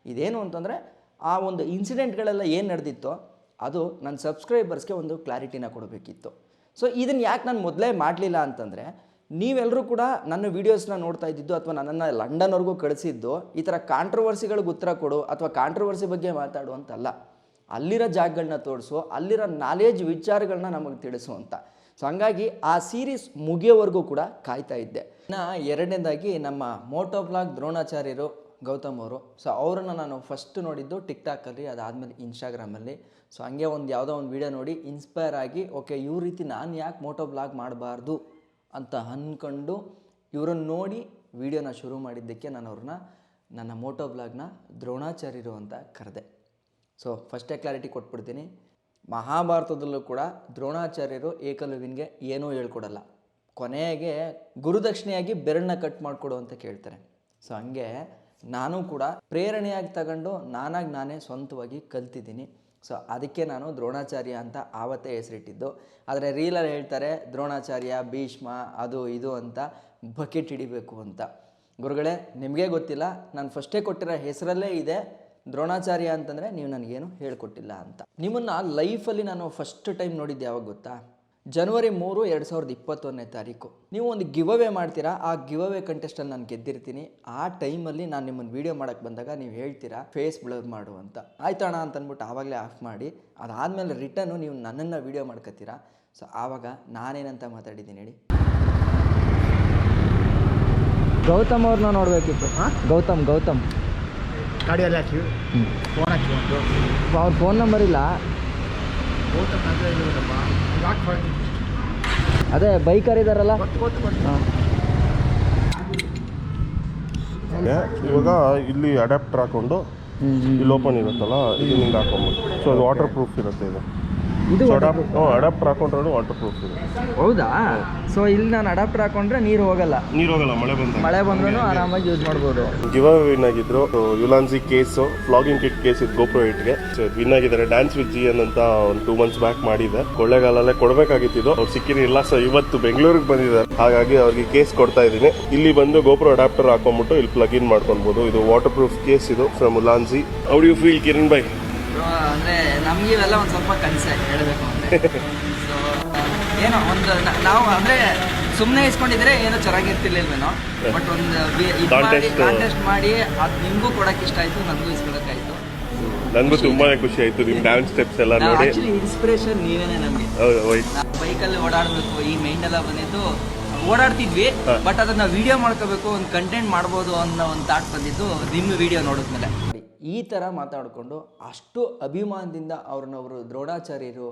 ಇದೇನು ಅಂತಂದರೆ ಆ ಒಂದು ಇನ್ಸಿಡೆಂಟ್ಗಳೆಲ್ಲ ಏನು ನಡೆದಿತ್ತೋ ಅದು ನನ್ನ ಸಬ್ಸ್ಕ್ರೈಬರ್ಸ್ಗೆ ಒಂದು ಕ್ಲಾರಿಟಿನ ಕೊಡಬೇಕಿತ್ತು. ಸೊ ಇದನ್ನು ಯಾಕೆ ನಾನು ಮೊದಲೇ ಮಾಡಲಿಲ್ಲ ಅಂತಂದರೆ, ನೀವೆಲ್ಲರೂ ಕೂಡ ನನ್ನ ವೀಡಿಯೋಸ್ನ ನೋಡ್ತಾ ಇದ್ದಿದ್ದು ಅಥವಾ ನನ್ನನ್ನು ಲಂಡನ್ವರೆಗೂ ಕಳಿಸಿದ್ದು ಈ ಥರ ಕಾಂಟ್ರವರ್ಸಿಗಳಿಗೆ ಉತ್ತರ ಕೊಡು ಅಥವಾ ಕಾಂಟ್ರವರ್ಸಿ ಬಗ್ಗೆ ಮಾತಾಡು ಅಂತಲ್ಲ, ಅಲ್ಲಿರೋ ಜಾಗಗಳನ್ನ ತೋರಿಸು, ಅಲ್ಲಿರೋ ನಾಲೆಜ್ ವಿಚಾರಗಳನ್ನ ನಮಗೆ ತಿಳಿಸು ಅಂತ. ಸೊ ಹಂಗಾಗಿ ಆ ಸೀರೀಸ್ ಮುಗಿಯೋವರೆಗೂ ಕೂಡ ಕಾಯ್ತಾ ಇದ್ದೆ. ಇನ್ನು ಎರಡನೇದಾಗಿ ನಮ್ಮ ಮೋಟೋ ಬ್ಲಾಗ್ ದ್ರೋಣಾಚಾರ್ಯರು ಗೌತಮ್ ಅವರು. ಸೊ ಅವರನ್ನು ನಾನು ಫಸ್ಟ್ ನೋಡಿದ್ದು ಟಿಕ್ಟಾಕಲ್ಲಿ, ಅದಾದಮೇಲೆ ಇನ್ಸ್ಟಾಗ್ರಾಮಲ್ಲಿ. ಸೊ ಹಂಗೆ ಯಾವುದೋ ಒಂದು ವೀಡಿಯೋ ನೋಡಿ ಇನ್ಸ್ಪೈರ್ ಆಗಿ ಓಕೆ ಇವ್ರ ರೀತಿ ನಾನು ಯಾಕೆ ಮೋಟೋ ಬ್ಲಾಗ್ ಮಾಡಬಾರ್ದು ಅಂತ ಅಂದ್ಕೊಂಡು ಇವರನ್ನು ನೋಡಿ ವೀಡಿಯೋನ ಶುರು ಮಾಡಿದ್ದಕ್ಕೆ ನಾನು ಅವ್ರನ್ನ ನನ್ನ ಮೋಟೋ ಬ್ಲಾಗ್ನ ದ್ರೋಣಾಚಾರ್ಯರು ಅಂತ ಕರೆದೆ. ಸೊ ಫಸ್ಟೇ ಕ್ಲಾರಿಟಿ ಕೊಟ್ಬಿಡ್ತೀನಿ, ಮಹಾಭಾರತದಲ್ಲೂ ಕೂಡ ದ್ರೋಣಾಚಾರ್ಯರು ಏಕಲವ್ಯನಿಗೆ ಏನೂ ಹೇಳ್ಕೊಡಲ್ಲ, ಕೊನೆಗೆ ಗುರುದಕ್ಷಿಣೆಯಾಗಿ ಬೆರಳನ್ನ ಕಟ್ ಮಾಡಿಕೊಡು ಅಂತ ಕೇಳ್ತಾರೆ. ಸೊ ಹಂಗೆ ನಾನು ಕೂಡ ಪ್ರೇರಣೆಯಾಗಿ ತಗೊಂಡು ನಾನೇ ಸ್ವಂತವಾಗಿ ಕಲ್ತಿದ್ದೀನಿ. ಸೊ ಅದಕ್ಕೆ ನಾನು ದ್ರೋಣಾಚಾರ್ಯ ಅಂತ ಆವತ್ತೇ ಹೆಸರಿಟ್ಟಿದ್ದು. ಆದರೆ ರೀಲಲ್ಲಿ ಹೇಳ್ತಾರೆ ದ್ರೋಣಾಚಾರ್ಯ ಭೀಷ್ಮ ಅದು ಇದು ಅಂತ ಬಕೆಟ್ ಹಿಡಿಬೇಕು ಅಂತ. ಗುರುಗಳೇ ನಿಮಗೆ ಗೊತ್ತಿಲ್ಲ, ನಾನು ಫಸ್ಟೇ ಕೊಟ್ಟಿರೋ ಹೆಸರಲ್ಲೇ ಇದೆ ದ್ರೋಣಾಚಾರ್ಯ ಅಂತಂದರೆ ನೀವು ನನಗೇನು ಹೇಳ್ಕೊಟ್ಟಿಲ್ಲ ಅಂತ. ನಿಮ್ಮನ್ನು ಲೈಫಲ್ಲಿ ನಾನು ಫಸ್ಟ್ ಟೈಮ್ ನೋಡಿದ್ದೆ ಯಾವಾಗ ಗೊತ್ತಾ? ಜನವರಿ 3, 2021 ನೀವು ಒಂದು ಗಿವ್ ಅವೇ ಮಾಡ್ತೀರಾ, ಆ ಗಿವ್ ಅವೇ ಕಂಟೆಸ್ಟಲ್ಲಿ ನಾನು ಗೆದ್ದಿರ್ತೀನಿ. ಆ ಟೈಮಲ್ಲಿ ನಾನು ನಿಮ್ಮನ್ನು ವೀಡಿಯೋ ಮಾಡೋಕ್ಕೆ ಬಂದಾಗ ನೀವು ಹೇಳ್ತೀರಾ ಫೇಸ್ ಬ್ಲರ್ ಮಾಡು ಅಂತ. ಆಯ್ತಣ್ಣ ಅಂತಂದ್ಬಿಟ್ಟು ಆವಾಗಲೇ ಆಫ್ ಮಾಡಿ, ಅದಾದಮೇಲೆ ರಿಟರ್ನು ನೀವು ನನ್ನನ್ನು ವೀಡಿಯೋ ಮಾಡ್ಕೊತೀರಾ. ಸೊ ಆವಾಗ ನಾನೇನಂತ ಮಾತಾಡಿದ್ದೀನಿ ಹೇಳಿ. ಗೌತಮ್ ಅವ್ರನ್ನ ನೋಡಬೇಕಿತ್ತು. ಗೌತಮ್ ಗಾಡಿಯಲ್ಲಿ ಹಾಕಿ ಫೋನ್ ಹಾಕಿ ಅವ್ರ ಫೋನ್ ನಂಬರ್ ಇಲ್ಲ. ಅದೇ ಬೈಕರ್ ಇದಾರಲ್ಲ. ಇವಾಗ ಇಲ್ಲಿ ಅಡ್ಯಾಪ್ಟರ್ ಹಾಕೊಂಡು ಇಲ್ಲಿ ಓಪನ್ ಇರುತ್ತಲ್ಲ, ಇದು ಹಿಂಗೆ ಹಾಕೊಂಡ್ಬಿಟ್ಟು ಸೊ ಅದು ವಾಟರ್ ಪ್ರೂಫ್ ಇರುತ್ತೆ. ಇದು ಅಡಾಪ್ಟರ್ ಹಾಕೊಂಡ್ರೆ ವಾಟರ್ ಪ್ರೂಫ್ ಇದೆ. ಹೌದಾ? ಸೊ ಇಲ್ಲಿ ನಾನು ಅಡಾಪ್ಟರ್ ಹಾಕೊಂಡ್ರೆ ನೀರು ಹೋಗಲ್ಲ, ಮಳೆ ಬಂದ್ರೂ ಆರಾಮಾಗಿ ಯೂಸ್ ಮಾಡ್ಬೋದು. ಗಿವ್ ಅವೇ ವಿನ್ ಆಗಿದ್ರು ಯುಲಾನ್ಸಿ ಕೇಸು, ವ್ಲಾಗಿಂಗ್ ಕಿಟ್ ಕೇಸ್ ಇದು GoPro 8ಗೆ ವಿನ್ ಆಗಿದ್ದಾರೆ. ಡ್ಯಾನ್ಸ್ ವಿತ್ GN ಅಂತ ಒಂದು 2 months ಬ್ಯಾಕ್ ಮಾಡಿದೆ. ಕೊಳ್ಳೇಗಾಲಲ್ಲೇ ಕೊಡಬೇಕಾಗಿತ್ತು, ಅವ್ರು ಸಿಕ್ಕಿರಲಿಲ್ಲ. ಸೊ ಇವತ್ತು ಬೆಂಗಳೂರಿಗೆ ಬಂದಿದ್ದಾರೆ, ಹಾಗಾಗಿ ಅವ್ರಿಗೆ ಕೇಸ್ ಕೊಡ್ತಾ ಇದ್ದೀನಿ. ಇಲ್ಲಿ ಬಂದು GoPro ಅಡಾಪ್ಟರ್ ಹಾಕೊಂಡ್ಬಿಟ್ಟು ಇಲ್ಲಿ ಪ್ಲಗ್ ಇನ್ ಮಾಡ್ಕೊಳ್ಬೋದು. ಇದು ವಾಟರ್ ಪ್ರೂಫ್ ಕೇಸ್, ಇದು from Ulanzi. How do you feel Kiran bhai? ಅಂದರೆ ನಮಗೆ ಇವೆಲ್ಲ ಒಂದು ಸ್ವಲ್ಪ ಕನಸೆ ಹೇಳಬೇಕು ಅಂದರೆ. ಸೊ ಏನೋ ಒಂದು ನಾವು ಅಂದರೆ ಸುಮ್ಮನೆ ಇಸ್ಕೊಂಡಿದ್ರೆ ಏನೋ ಚೆನ್ನಾಗಿರ್ತಿರ್ಲಿಲ್ವೇನೋ, ಬಟ್ ಒಂದು ಕಾಂಟೆಸ್ಟ್ ಮಾಡಿ ಅದು ನಿಮಗೂ ಕೊಡೋಕೆ ಇಷ್ಟ ಆಯಿತು, ನನಗೂ ಇಸ್ಕೊಳಕ್ಕಾಯಿತು. ನನಗೂ ತುಂಬಾ ಖುಷಿ ಆಯಿತು ನಿಮ್ಮ ಡ್ಯಾನ್ಸ್ ಸ್ಟೆಪ್ಸ್ ಎಲ್ಲ ನೋಡಿ. ಆ್ಯಕ್ಚುಲಿ ಇನ್ಸ್ಪಿರೇಷನ್ ನೀವೇನೇ ನಮಗೆ. ಬೈಕಲ್ಲಿ ಓಡಾಡಬೇಕು, ಈ ಮೈಂಡ್ ಎಲ್ಲ ಬಂದಿದ್ದು ಓಡಾಡ್ತಿದ್ವಿ, ಬಟ್ ಅದನ್ನ ವಿಡಿಯೋ ಮಾಡ್ಕೋಬೇಕು, ಒಂದು ಕಂಟೆಂಟ್ ಮಾಡ್ಬೋದು ಅನ್ನೋ ಒಂದು ಥಾಟ್ ಬಂದಿದ್ದು ನಿಮ್ಮ ವಿಡಿಯೋ ನೋಡಿದ್ಮೇಲೆ. ಈ ಥರ ಮಾತಾಡಿಕೊಂಡು ಅಷ್ಟು ಅಭಿಮಾನದಿಂದ ಅವ್ರನ್ನವರು ದ್ರೋಣಾಚಾರ್ಯರು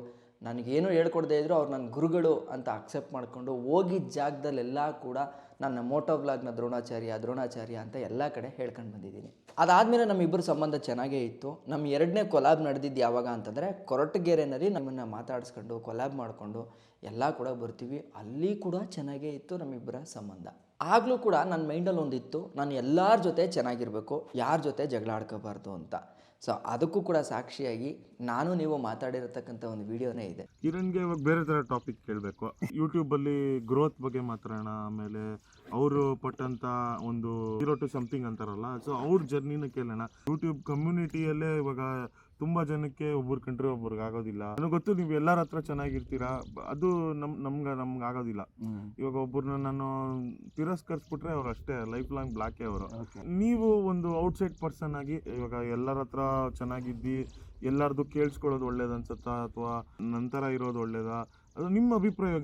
ನನಗೇನು ಹೇಳ್ಕೊಡದೇ ಇದ್ರು ಅವ್ರು ನನ್ನ ಗುರುಗಳು ಅಂತ ಅಕ್ಸೆಪ್ಟ್ ಮಾಡಿಕೊಂಡು ಹೋಗಿದ್ದ ಜಾಗದಲ್ಲೆಲ್ಲ ಕೂಡ ನನ್ನ ಮೋಟೋ ಬ್ಲಾಗ್ನ ದ್ರೋಣಾಚಾರ್ಯ ಅಂತ ಎಲ್ಲ ಕಡೆ ಹೇಳ್ಕೊಂಡು ಬಂದಿದ್ದೀನಿ. ಅದಾದಮೇಲೆ ನಮ್ಮಿಬ್ಬರು ಸಂಬಂಧ ಚೆನ್ನಾಗೇ ಇತ್ತು. ನಮ್ಮ 2ನೇ ಕೊಲಾಬ್ ನಡೆದಿದ್ದು ಯಾವಾಗ ಅಂತಂದರೆ ಕೊರಟಗೆರೆನಲ್ಲಿ ನಮ್ಮನ್ನು ಮಾತಾಡಿಸ್ಕೊಂಡು ಕೊಲಾಬ್ ಮಾಡಿಕೊಂಡು ಎಲ್ಲ ಕೂಡ ಬರ್ತೀವಿ. ಅಲ್ಲಿ ಕೂಡ ಚೆನ್ನಾಗೇ ಇತ್ತು ನಮ್ಮಿಬ್ಬರ ಸಂಬಂಧ. ಆಗಲೂ ಕೂಡ ನನ್ನ ಮೈಂಡಲ್ಲಿ ಒಂದಿತ್ತು, ನಾನು ಎಲ್ಲರ ಜೊತೆ ಚೆನ್ನಾಗಿರಬೇಕು, ಯಾರ ಜೊತೆ ಜಗಳ ಆಡ್ಕೋಬಾರ್ದು ಅಂತ. ಸೊ ಅದಕ್ಕೂ ಕೂಡ ಸಾಕ್ಷಿಯಾಗಿ ನಾನು ನೀವು ಮಾತಾಡಿರತಕ್ಕಂಥ ಒಂದು ವಿಡಿಯೋನೇ ಇದೆ. ಕಿರಣ್ಗೆ ಇವಾಗ ಬೇರೆ ಥರ ಟಾಪಿಕ್ ಕೇಳಬೇಕು. ಯೂಟ್ಯೂಬಲ್ಲಿ ಗ್ರೋತ್ ಬಗ್ಗೆ ಮಾತಾಡೋಣ, ಆಮೇಲೆ ಅವರು ಪಟ್ಟಂತ ಒಂದು 0 to something ಅಂತಾರಲ್ಲ, ಸೊ ಅವ್ರ ಜರ್ನಿನ ಕೇಳೋಣ. ಯೂಟ್ಯೂಬ್ ಕಮ್ಯುನಿಟಿಯಲ್ಲೇ ಇವಾಗ ತುಂಬ ಜನಕ್ಕೆ ಒಬ್ಬರು ಕಂಡ್ರೆ ಒಬ್ರಿಗೆ ಆಗೋದಿಲ್ಲ. ನನಗೆ ಗೊತ್ತು ನೀವು ಎಲ್ಲರ ಹತ್ರ ಚೆನ್ನಾಗಿರ್ತೀರಾ, ಅದು ನಮ್ಗೆ ಆಗೋದಿಲ್ಲ. ಇವಾಗ ಒಬ್ಬರನ್ನ ನಾನು ತಿರಸ್ಕರಿಸ್ಬಿಟ್ರೆ ಅವ್ರು ಅಷ್ಟೇ ಲೈಫ್ ಲಾಂಗ್ ಬ್ಲಾಕೇ ಅವರು. ನೀವು ಒಂದು ಔಟ್ಸೈಡ್ ಪರ್ಸನ್ ಆಗಿ ಇವಾಗ ಎಲ್ಲರ ಹತ್ರ ಚೆನ್ನಾಗಿದ್ದು ಎಲ್ಲರದು ಕೇಳಿಸ್ಕೊಳ್ಳೋದು ಒಳ್ಳೇದು ಅನ್ಸುತ್ತಾ, ಅಥವಾ ನಂತರ ಇರೋದು ಒಳ್ಳೇದಾ? ಅದು ನಿಮ್ಮ ಅಭಿಪ್ರಾಯ.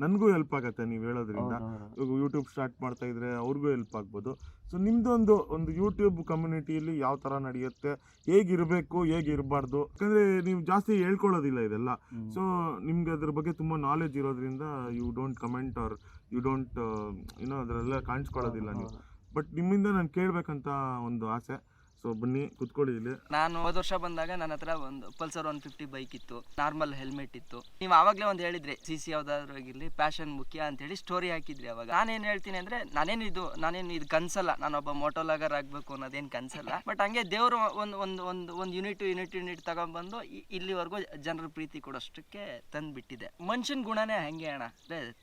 ನನಗೂ ಹೆಲ್ಪ್ ಆಗುತ್ತೆ ನೀವು ಹೇಳೋದ್ರಿಂದ. ಇವಾಗ ಯೂಟ್ಯೂಬ್ ಸ್ಟಾರ್ಟ್ ಮಾಡ್ತಾ ಇದ್ರೆ ಅವ್ರಿಗೂ ಹೆಲ್ಪ್ ಆಗ್ಬೋದು. ಸೊ ನಿಮ್ದು ಒಂದು ಯೂಟ್ಯೂಬ್ ಕಮ್ಯುನಿಟಿಯಲ್ಲಿ ಯಾವ ಥರ ನಡೆಯುತ್ತೆ, ಹೇಗಿರಬೇಕು ಹೇಗಿರಬಾರ್ದು, ಯಾಕಂದರೆ ನೀವು ಜಾಸ್ತಿ ಹೇಳ್ಕೊಳ್ಳೋದಿಲ್ಲ ಇದೆಲ್ಲ. ಸೊ ನಿಮ್ಗೆ ಅದ್ರ ಬಗ್ಗೆ ತುಂಬ ನಾಲೆಜ್ ಇರೋದ್ರಿಂದ you don't comment or you don't ಅದರೆಲ್ಲ ಕಾಣಿಸ್ಕೊಳ್ಳೋದಿಲ್ಲ ನೀವು. ಬಟ್ ನಿಮ್ಮಿಂದ ನಾನು ಕೇಳಬೇಕಂತ ಒಂದು ಆಸೆ. ಸೊ ಬನ್ನಿ ಕುತ್ಕೊಳ್ಳಿ ಇಲ್ಲಿ. ನಾನು ಹೋದ ವರ್ಷ ಬಂದಾಗ ನನ್ನ ಹತ್ರ ಒಂದು ಪಲ್ಸರ್ 150 ಬೈಕ್ ಇತ್ತು, ನಾರ್ಮಲ್ ಹೆಲ್ಮೆಟ್ ಇತ್ತು. ನೀವು ಆವಾಗಲೇ ಒಂದು ಹೇಳಿದ್ರಿ CC ಯಾವ್ದಾದ್ರು ಆಗಿರಲಿ ಪ್ಯಾಷನ್ ಮುಖ್ಯ ಅಂತ ಹೇಳಿ ಸ್ಟೋರಿ ಹಾಕಿದ್ರಿ. ಅವಾಗ ನಾನೇನು ಹೇಳ್ತೀನಿ ಅಂದರೆ ನಾನೇನು ಇದು ಕನ್ಸಲ್ಲ, ನಾನೊಬ್ಬ ಮೋಟೋಲಾಗರ್ ಆಗಬೇಕು ಅನ್ನೋದೇನು ಕನ್ಸಲ್ಲ. ಬಟ್ ಹಂಗೆ ದೇವರು ಒಂದು ಯೂನಿಟ್ ತಗೊಂಡ್ಬಂದು ಇಲ್ಲಿವರೆಗೂ ಜನರ ಪ್ರೀತಿ ಕೊಡೋಷ್ಟಕ್ಕೆ ತಂದುಬಿಟ್ಟಿದೆ. ಮನುಷ್ಯನ ಗುಣನೇ ಹಂಗೆ ಅಣ್ಣ,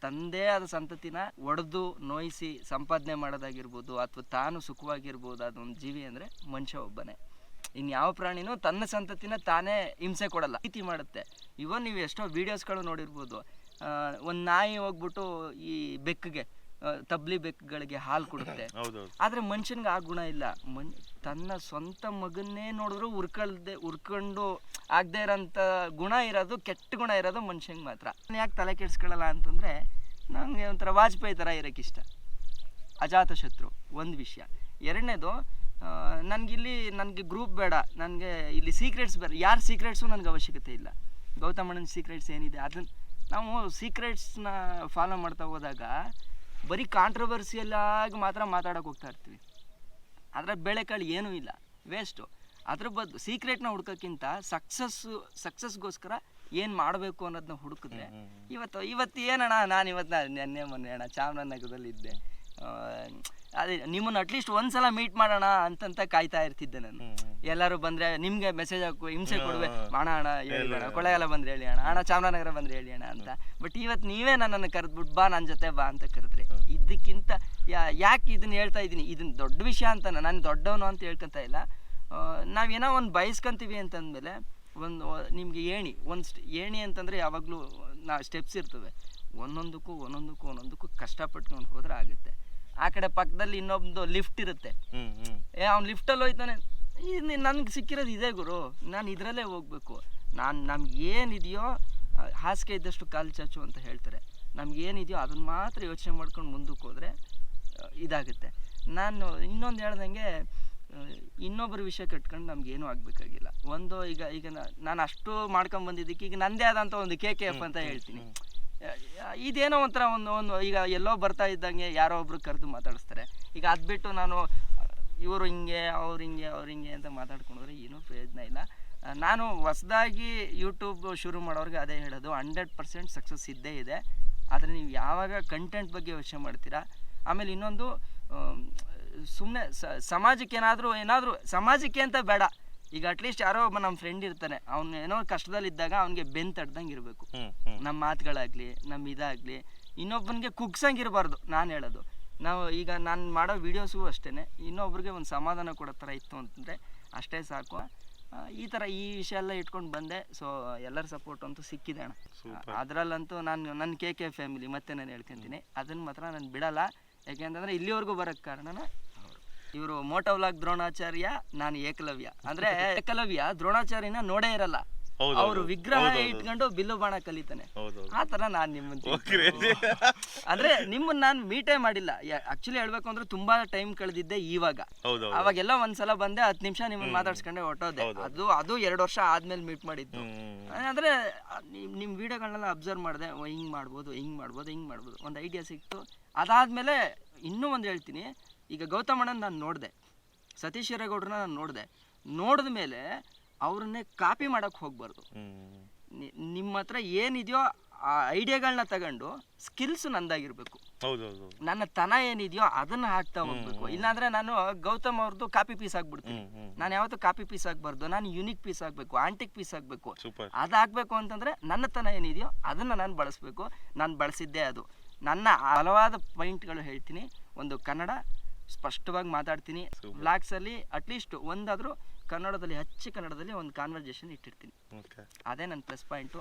ತಂದೇ ಆದ ಸಂತತಿನ ಒಡೆದು ನೋಯಿಸಿ ಸಂಪಾದನೆ ಮಾಡೋದಾಗಿರ್ಬೋದು ಅಥವಾ ತಾನು ಸುಖವಾಗಿರ್ಬೋದು, ಅದೊಂದು ಜೀವಿ ಅಂದರೆ ಮನುಷ್ಯ ಒಬ್ಬನೇ. ಇನ್ಯಾವ ಪ್ರಾಣಿನೂ ತನ್ನ ಸಂತತಿನ ತಾನೇ ಹಿಂಸೆ ಕೊಡಲ್ಲ, ಪ್ರೀತಿ ಮಾಡುತ್ತೆ. ಇವನ್ ನೀವು ಎಷ್ಟೋ ವೀಡಿಯೋಸ್ಗಳು ನೋಡಿರ್ಬೋದು, ಒಂದು ನಾಯಿ ಹೋಗ್ಬಿಟ್ಟು ಈ ಬೆಕ್ಕಿಗೆ ತಬ್ಲಿ ಬೆಕ್ಕುಗಳಿಗೆ ಹಾಲು ಕೊಡುತ್ತೆ. ಆದರೆ ಮನುಷ್ಯನಿಗೆ ಆ ಗುಣ ಇಲ್ಲ. ತನ್ನ ಸ್ವಂತ ಮಗನ್ನೇ ನೋಡಿದ್ರು ಉರ್ಕೊಂಡು ಆಗದೆ ಇರೋಂಥ ಗುಣ ಇರೋದು, ಕೆಟ್ಟ ಗುಣ ಇರೋದು ಮನುಷ್ಯಂಗೆ ಮಾತ್ರ. ಯಾಕೆ ತಲೆ ಕೆಡಿಸ್ಕೊಳ್ಳಲ್ಲ ಅಂತಂದರೆ, ನನಗೆ ಒಂಥರ ವಾಜಪೇಯಿ ಥರ ಇರೋಕ್ಕಿಷ್ಟ, ಅಜಾತಶತ್ರು ಒಂದು ವಿಷಯ. ಎರಡನೇದು, ನನಗೆ ಗ್ರೂಪ್ ಬೇಡ, ನನಗೆ ಇಲ್ಲಿ ಸೀಕ್ರೆಟ್ಸ್ ಬೇಡ. ಯಾರ ಸೀಕ್ರೆಟ್ಸು ನನಗೆ ಅವಶ್ಯಕತೆ ಇಲ್ಲ. ಗೌತಮಣ್ಣನ ಸೀಕ್ರೆಟ್ಸ್ ಏನಿದೆ ಅದನ್ನು ನಾವು ಸೀಕ್ರೆಟ್ಸ್ನ ಫಾಲೋ ಮಾಡ್ತಾ ಹೋದಾಗ ಬರೀ ಕಾಂಟ್ರವರ್ಸಿಯಲ್ಲಾಗಿ ಮಾತ್ರ ಮಾತಾಡೋಕೆ ಹೋಗ್ತಾ ಇರ್ತೀವಿ. ಅದರ ಬೆಳೆಕಾಳು ಏನೂ ಇಲ್ಲ, ವೇಸ್ಟು. ಅದ್ರ ಬದಲು ಸೀಕ್ರೆಟ್ನ ಹುಡ್ಕೋಕ್ಕಿಂತ ಸಕ್ಸಸ್ಗೋಸ್ಕರ ಏನು ಮಾಡಬೇಕು ಅನ್ನೋದನ್ನ ಹುಡುಕಿದ್ರೆ ಇವತ್ತು ಏನಣ್ಣ, ನಾನು ನೆನ್ನೆ ಮೊನ್ನೆ ಅಣ್ಣ ಚಾಮರಾಜನಗರದಲ್ಲಿದ್ದೆ. ಅದೇ ನಿಮ್ಮನ್ನು ಅಟ್ಲೀಸ್ಟ್ ಒಂದ್ಸಲ ಮೀಟ್ ಮಾಡೋಣ ಅಂತಂತ ಕಾಯ್ತಾ ಇರ್ತಿದ್ದೆ ನಾನು. ಎಲ್ಲರೂ ಬಂದರೆ ನಿಮಗೆ ಮೆಸೇಜ್ ಹಾಕು, ಹಿಂಸೆ ಕೊಡುವೆ, ಅಣ್ಣ ಹೇಳಿ ಅಣ್ಣ, ಕೊಳ್ಳೆಗಾಲ ಬಂದರೆ ಹೇಳಿ ಅಣ್ಣ ಚಾಮರಾಜನಗರ ಬಂದರೆ ಹೇಳಿ ಅಣ್ಣ ಅಂತ. ಬಟ್ ಇವತ್ತು ನೀವೇ ನನ್ನನ್ನು ಕರೆದ್ಬಿಟ್ಟು ಬಾ, ನನ್ನ ಜೊತೆ ಬಾ ಅಂತ ಕರೆದ್ರಿ. ಇದಕ್ಕಿಂತ ಯಾಕೆ ಇದನ್ನು ಹೇಳ್ತಾ ಇದ್ದೀನಿ, ಇದನ್ನು ದೊಡ್ಡ ವಿಷಯ ಅಂತ ನಾನು ದೊಡ್ಡವನು ಅಂತ ಹೇಳ್ಕೊತಾ ಇಲ್ಲ. ನಾವೇನೋ ಒಂದು ಬಯಸ್ಕೊಂತೀವಿ ಅಂತಂದಮೇಲೆ ನಿಮಗೆ ಏಣಿ ಅಂತಂದರೆ ಯಾವಾಗಲೂ ಸ್ಟೆಪ್ಸ್ ಇರ್ತವೆ. ಒಂದೊಂದಕ್ಕೂ ಕಷ್ಟಪಟ್ಕೊಂಡು ಹೋದ್ರೆ ಆಗುತ್ತೆ. ಆ ಕಡೆ ಪಕ್ಕದಲ್ಲಿ ಇನ್ನೊಂದು ಲಿಫ್ಟ್ ಇರುತ್ತೆ, ಅವ್ನು ಲಿಫ್ಟಲ್ಲಿ ಹೋಯ್ತಾನೆ, ನನಗೆ ಸಿಕ್ಕಿರೋದು ಇದೇ ಗುರು, ನಾನು ಇದರಲ್ಲೇ ಹೋಗ್ಬೇಕು. ನಮ್ಗೆ ಏನಿದೆಯೋ ಹಾಸಿಗೆ ಇದ್ದಷ್ಟು ಕಾಲು ಚಾಚು ಅಂತ ಹೇಳ್ತಾರೆ. ನಮ್ಗೇನಿದೆಯೋ ಅದನ್ನು ಮಾತ್ರ ಯೋಚನೆ ಮಾಡ್ಕೊಂಡು ಮುಂದಕ್ಕೆ ಹೋದರೆ ಇದಾಗುತ್ತೆ. ನಾನು ಇನ್ನೊಂದು ಹೇಳ್ದಂಗೆ, ಇನ್ನೊಬ್ಬರ ವಿಷಯ ಕಟ್ಕೊಂಡು ನಮ್ಗೇನೂ ಆಗಬೇಕಾಗಿಲ್ಲ. ಈಗ ನಾನು ಅಷ್ಟು ಮಾಡ್ಕೊಂಬಂದಿದ್ದಕ್ಕೆ ಈಗ ನನ್ನದೇ ಆದಂಥ ಒಂದು KKF ಅಂತ ಹೇಳ್ತೀನಿ. ಇದೇನೋ ಒಂಥರ ಒಂದು ಈಗ ಎಲ್ಲೋ ಬರ್ತಾ ಇದ್ದಂಗೆ ಯಾರೋ ಒಬ್ರು ಕರೆದು ಮಾತಾಡಿಸ್ತಾರೆ. ಈಗ ಅದು ಬಿಟ್ಟು ನಾನು ಇವರು ಹಿಂಗೆ ಅವ್ರು ಹಿಂಗೆ ಅಂತ ಮಾತಾಡ್ಕೊಂಡ್ರೆ ಏನೂ ಪ್ರಯೋಜನ ಇಲ್ಲ. ನಾನು ಹೊಸದಾಗಿ ಯೂಟ್ಯೂಬ್ ಶುರು ಮಾಡೋರಿಗೆ ಅದೇ ಹೇಳೋದು, 100% ಸಕ್ಸಸ್ ಇದ್ದೇ ಇದೆ. ಆದರೆ ನೀವು ಯಾವಾಗ ಕಂಟೆಂಟ್ ಬಗ್ಗೆ ಯೋಚನೆ ಮಾಡ್ತೀರಾ. ಆಮೇಲೆ ಇನ್ನೊಂದು, ಸುಮ್ಮನೆ ಸಮಾಜಕ್ಕೆ ಏನಾದರೂ ಸಮಾಜಕ್ಕೆ ಅಂತ ಬೇಡ. ಈಗ ಅಟ್ಲೀಸ್ಟ್ ಯಾರೋ ಒಬ್ಬ ನಮ್ಮ ಫ್ರೆಂಡ್ ಇರ್ತಾನೆ, ಅವ್ನು ಏನೋ ಕಷ್ಟದಲ್ಲಿದ್ದಾಗ ಅವ್ನಿಗೆ ಬೆನ್ ತಡ್ದಂಗೆ ಇರಬೇಕು. ನಮ್ಮ ಮಾತುಗಳಾಗಲಿ, ನಮ್ಮ ಇದಾಗಲಿ ಇನ್ನೊಬ್ಬನಿಗೆ ಕುಗ್ಸಂಗಿರಬಾರ್ದು. ನಾನು ಹೇಳೋದು, ನಾನು ಮಾಡೋ ವೀಡಿಯೋಸು ಅಷ್ಟೇ ಇನ್ನೊಬ್ರಿಗೆ ಒಂದು ಸಮಾಧಾನ ಕೊಡೋ ಥರ ಇತ್ತು ಅಂತಂದರೆ ಅಷ್ಟೇ ಸಾಕು. ಈ ಥರ ಈ ವಿಷಯ ಎಲ್ಲ ಇಟ್ಕೊಂಡು ಬಂದೆ. ಸೊ ಎಲ್ಲರ ಸಪೋರ್ಟ್ ಅಂತೂ ಸಿಕ್ಕಿದೆ ಅಣ್ಣ. ಅದರಲ್ಲಂತೂ ನನ್ನ KK ಫ್ಯಾಮಿಲಿ ಮತ್ತೆ ನಾನು ಹೇಳ್ಕೊತೀನಿ, ಅದನ್ನು ಮಾತ್ರ ನಾನು ಬಿಡಲ್ಲ. ಯಾಕೆಂತಂದರೆ ಇಲ್ಲಿವರೆಗೂ ಬರೋಕ್ಕೆ ಕಾರಣನ ಇವರು ಮೋಟೋ ವ್ಲಾಗ್ ದ್ರೋಣಾಚಾರ್ಯ, ನಾನು ಏಕಲವ್ಯ. ಅಂದರೆ ಏಕಲವ್ಯ ದ್ರೋಣಾಚಾರ್ಯನ ನೋಡೇ ಇರಲ್ಲ, ಅವರು ವಿಗ್ರಹ ಇಟ್ಕೊಂಡು ಬಿಲ್ಲು ಬಾಣ ಕಲಿತಾನೆ. ಆ ಥರ ನಾನು ನಿಮ್ಮನ್ನ ನಾನು ಮೀಟೇ ಮಾಡಿಲ್ಲ. ಆಕ್ಚುಲಿ ಹೇಳ್ಬೇಕು ಅಂದ್ರೆ ತುಂಬಾ ಟೈಮ್ ಕಳೆದಿದ್ದೆ. ಅವಾಗೆಲ್ಲ ಒಂದ್ಸಲ ಬಂದೆ, 10 ನಿಮಿಷ ನಿಮ್ಮನ್ನ ಮಾತಾಡ್ಸ್ಕೊಂಡೆ ಹೊಟ್ಟೋದೆ. ಅದು 2 ವರ್ಷ ಆದ್ಮೇಲೆ ಮೀಟ್ ಮಾಡಿದ್ದು. ಅಂದ್ರೆ ನಿಮ್ಮ ವಿಡಿಯೋಗಳನ್ನೆಲ್ಲ ಅಬ್ಸರ್ವ್ ಮಾಡಿದೆ, ಹಿಂಗ್ ಮಾಡ್ಬೋದು ಒಂದು ಐಡಿಯಾ ಸಿಕ್ತು. ಅದಾದ್ಮೇಲೆ ಇನ್ನೂ ಒಂದು ಹೇಳ್ತೀನಿ. ಈಗ ಗೌತಮಣ್ಣನ ನಾನು ನೋಡಿದೆ, ಸತೀಶ್ ಹಿರೇಗೌಡ್ರನ್ನ ನಾನು ನೋಡಿದ ಮೇಲೆ ಅವ್ರನ್ನೇ ಕಾಪಿ ಮಾಡೋಕ್ಕೆ ಹೋಗ್ಬಾರ್ದು. ನಿಮ್ಮ ಹತ್ರ ಏನಿದೆಯೋ ಆ ಐಡಿಯಾಗಳನ್ನ ತಗೊಂಡು ಸ್ಕಿಲ್ಸ್ ನಂದಾಗಿರ್ಬೇಕು. ನನ್ನ ತನ ಏನಿದೆಯೋ ಅದನ್ನ ಹಾಕ್ತಾ ಹೋಗ್ಬೇಕು. ಇಲ್ಲಾಂದ್ರೆ ನಾನು ಗೌತಮ್ ಅವ್ರದ್ದು ಕಾಪಿ ಪೀಸ್ ಆಗ್ಬಿಡ್ತೀನಿ. ನಾನು ಯಾವತ್ತೂ ಕಾಪಿ ಪೀಸ್ ಆಗ್ಬಾರ್ದು, ನಾನು ಯುನಿಕ್ ಪೀಸ್ ಆಗ್ಬೇಕು, ಆಂಟಿಕ್ ಪೀಸ್ ಆಗ್ಬೇಕು. ಅದಾಗಬೇಕು ಅಂತಂದ್ರೆ ನನ್ನ ತನ ಏನಿದೆಯೋ ಅದನ್ನ ನಾನು ಬಳಸಬೇಕು. ನಾನು ಬಳಸಿದ್ದೆ ಅದು. ನನ್ನ ಹಲವಾದ ಪಾಯಿಂಟ್ಗಳು ಹೇಳ್ತೀನಿ. ಒಂದು ಕನ್ನಡ ಸ್ಪಷ್ಟವಾಗಿ ಮಾತಾಡ್ತೀನಿ. ಬ್ಲಾಗ್ಸಲ್ಲಿ ಅಟ್ಲೀಸ್ಟ್ ಒಂದಾದರೂ ಕನ್ನಡದಲ್ಲಿ ಕನ್ನಡದಲ್ಲಿ ಒಂದು ಕಾನ್ವರ್ಜೇಷನ್ ಇಟ್ಟಿರ್ತೀನಿ. ಅದೇ ನನ್ನ ಪ್ಲಸ್ ಪಾಯಿಂಟು.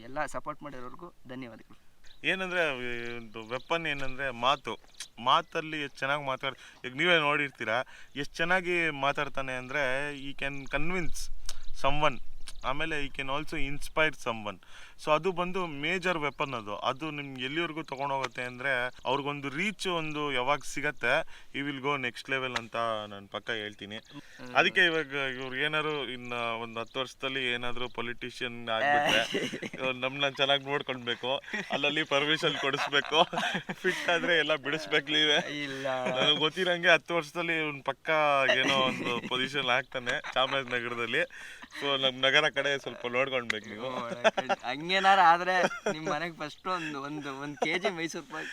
ಎಲ್ಲ ಸಪೋರ್ಟ್ ಮಾಡಿರೋರ್ಗೂ ಧನ್ಯವಾದಗಳು. ಏನಂದರೆ ಒಂದು ವೆಪನ್ ಏನಂದರೆ ಮಾತಲ್ಲಿ ಎಷ್ಟು ಚೆನ್ನಾಗಿ ಈಗ ನೀವೇ ನೋಡಿರ್ತೀರ ಎಷ್ಟು ಚೆನ್ನಾಗಿ ಮಾತಾಡ್ತಾನೆ ಅಂದರೆ ಈ ಕ್ಯಾನ್ ಕನ್ವಿನ್ಸ್ ಸಮ್ವನ್, ಆಮೇಲೆ ಈ can also inspire someone. So ಅದು ಬಂದು ಮೇಜರ್ ವೆಪನ್. ಅದು ನಿಮ್ಗೆ ಎಲ್ಲಿವರೆಗೂ ತೊಗೊಂಡೋಗುತ್ತೆ ಅಂದರೆ ಅವ್ರಿಗೊಂದು ರೀಚ್ ಒಂದು ಯಾವಾಗ ಸಿಗತ್ತೆ, ಈ ವಿಲ್ ಗೋ ನೆಕ್ಸ್ಟ್ ಲೆವೆಲ್ ಅಂತ ನಾನು ಪಕ್ಕ ಹೇಳ್ತೀನಿ. ಅದಕ್ಕೆ ಇವಾಗ ಇವ್ರು ಏನಾದ್ರು ಇನ್ನು ಒಂದು 10 ವರ್ಷದಲ್ಲಿ ಏನಾದರೂ ಪೊಲಿಟಿಷಿಯನ್ ಆಗಿಬಿಟ್ರೆ ನಮ್ಮನ್ನ ಚೆನ್ನಾಗಿ ನೋಡ್ಕೊಳ್ಬೇಕು, ಅಲ್ಲಲ್ಲಿ ಪರ್ಮಿಷನ್ ಕೊಡಿಸ್ಬೇಕು, ಫಿಟ್ ಆದರೆ ಎಲ್ಲ ಬಿಡಿಸ್ಬೇಕು. ನೀವೇ ನನಗೆ ಗೊತ್ತಿರಂಗೆ 10 ವರ್ಷದಲ್ಲಿ ಒಂದು ಪಕ್ಕ ಏನೋ ಒಂದು ಪೊಸಿಷನ್ ಆಗ್ತಾನೆ ಚಾಮರಾಜನಗರದಲ್ಲಿ. ಸೊ ನಮ್ಮ ನಗರ ಕಡೆ ಸ್ವಲ್ಪ ನೋಡ್ಕೊಳ್ಬೇಕು ನೀವು. ಹಂಗೇನಾರ ಆದ್ರೆ ನಿಮ್ಮ ಮನೆಗೆ ಫಸ್ಟ್ ಒಂದು KG ಮೈಸೂರು ಪಾಕ್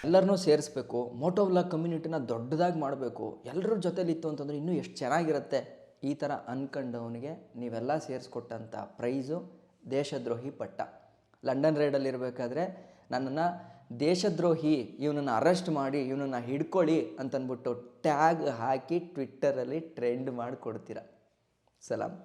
ಎಲ್ಲರನ್ನೂ ಸೇರಿಸ್ಬೇಕು. ಮೋಟೋ ವ್ಲಾಗ್ ಕಮ್ಯುನಿಟಿನ ದೊಡ್ಡದಾಗಿ ಮಾಡಬೇಕು. ಎಲ್ಲರ ಜೊತೆಲಿ ಇತ್ತು ಅಂತಂದ್ರೆ ಇನ್ನೂ ಎಷ್ಟು ಚೆನ್ನಾಗಿರುತ್ತೆ. ಈ ಥರ ಅನ್ಕೊಂಡವನಿಗೆ ನೀವೆಲ್ಲ ಸೇರಿಸ್ಕೊಟ್ಟಂಥ ಪ್ರೈಸು ದೇಶದ್ರೋಹಿ ಪಟ್ಟ. ಲಂಡನ್ ರೈಡಲ್ಲಿ ಇರಬೇಕಾದ್ರೆ ನನ್ನನ್ನು ದೇಶದ್ರೋಹಿ, ಇವನನ್ನು ಅರೆಸ್ಟ್ ಮಾಡಿ ಇವನನ್ನು ಹಿಡ್ಕೊಳ್ಳಿ ಅಂತಂದ್ಬಿಟ್ಟು ಟ್ಯಾಗ್ ಹಾಕಿ ಟ್ವಿಟ್ಟರಲ್ಲಿ ಟ್ರೆಂಡ್ ಮಾಡಿಕೊಡ್ತೀರ. ಸಲಾಮ್.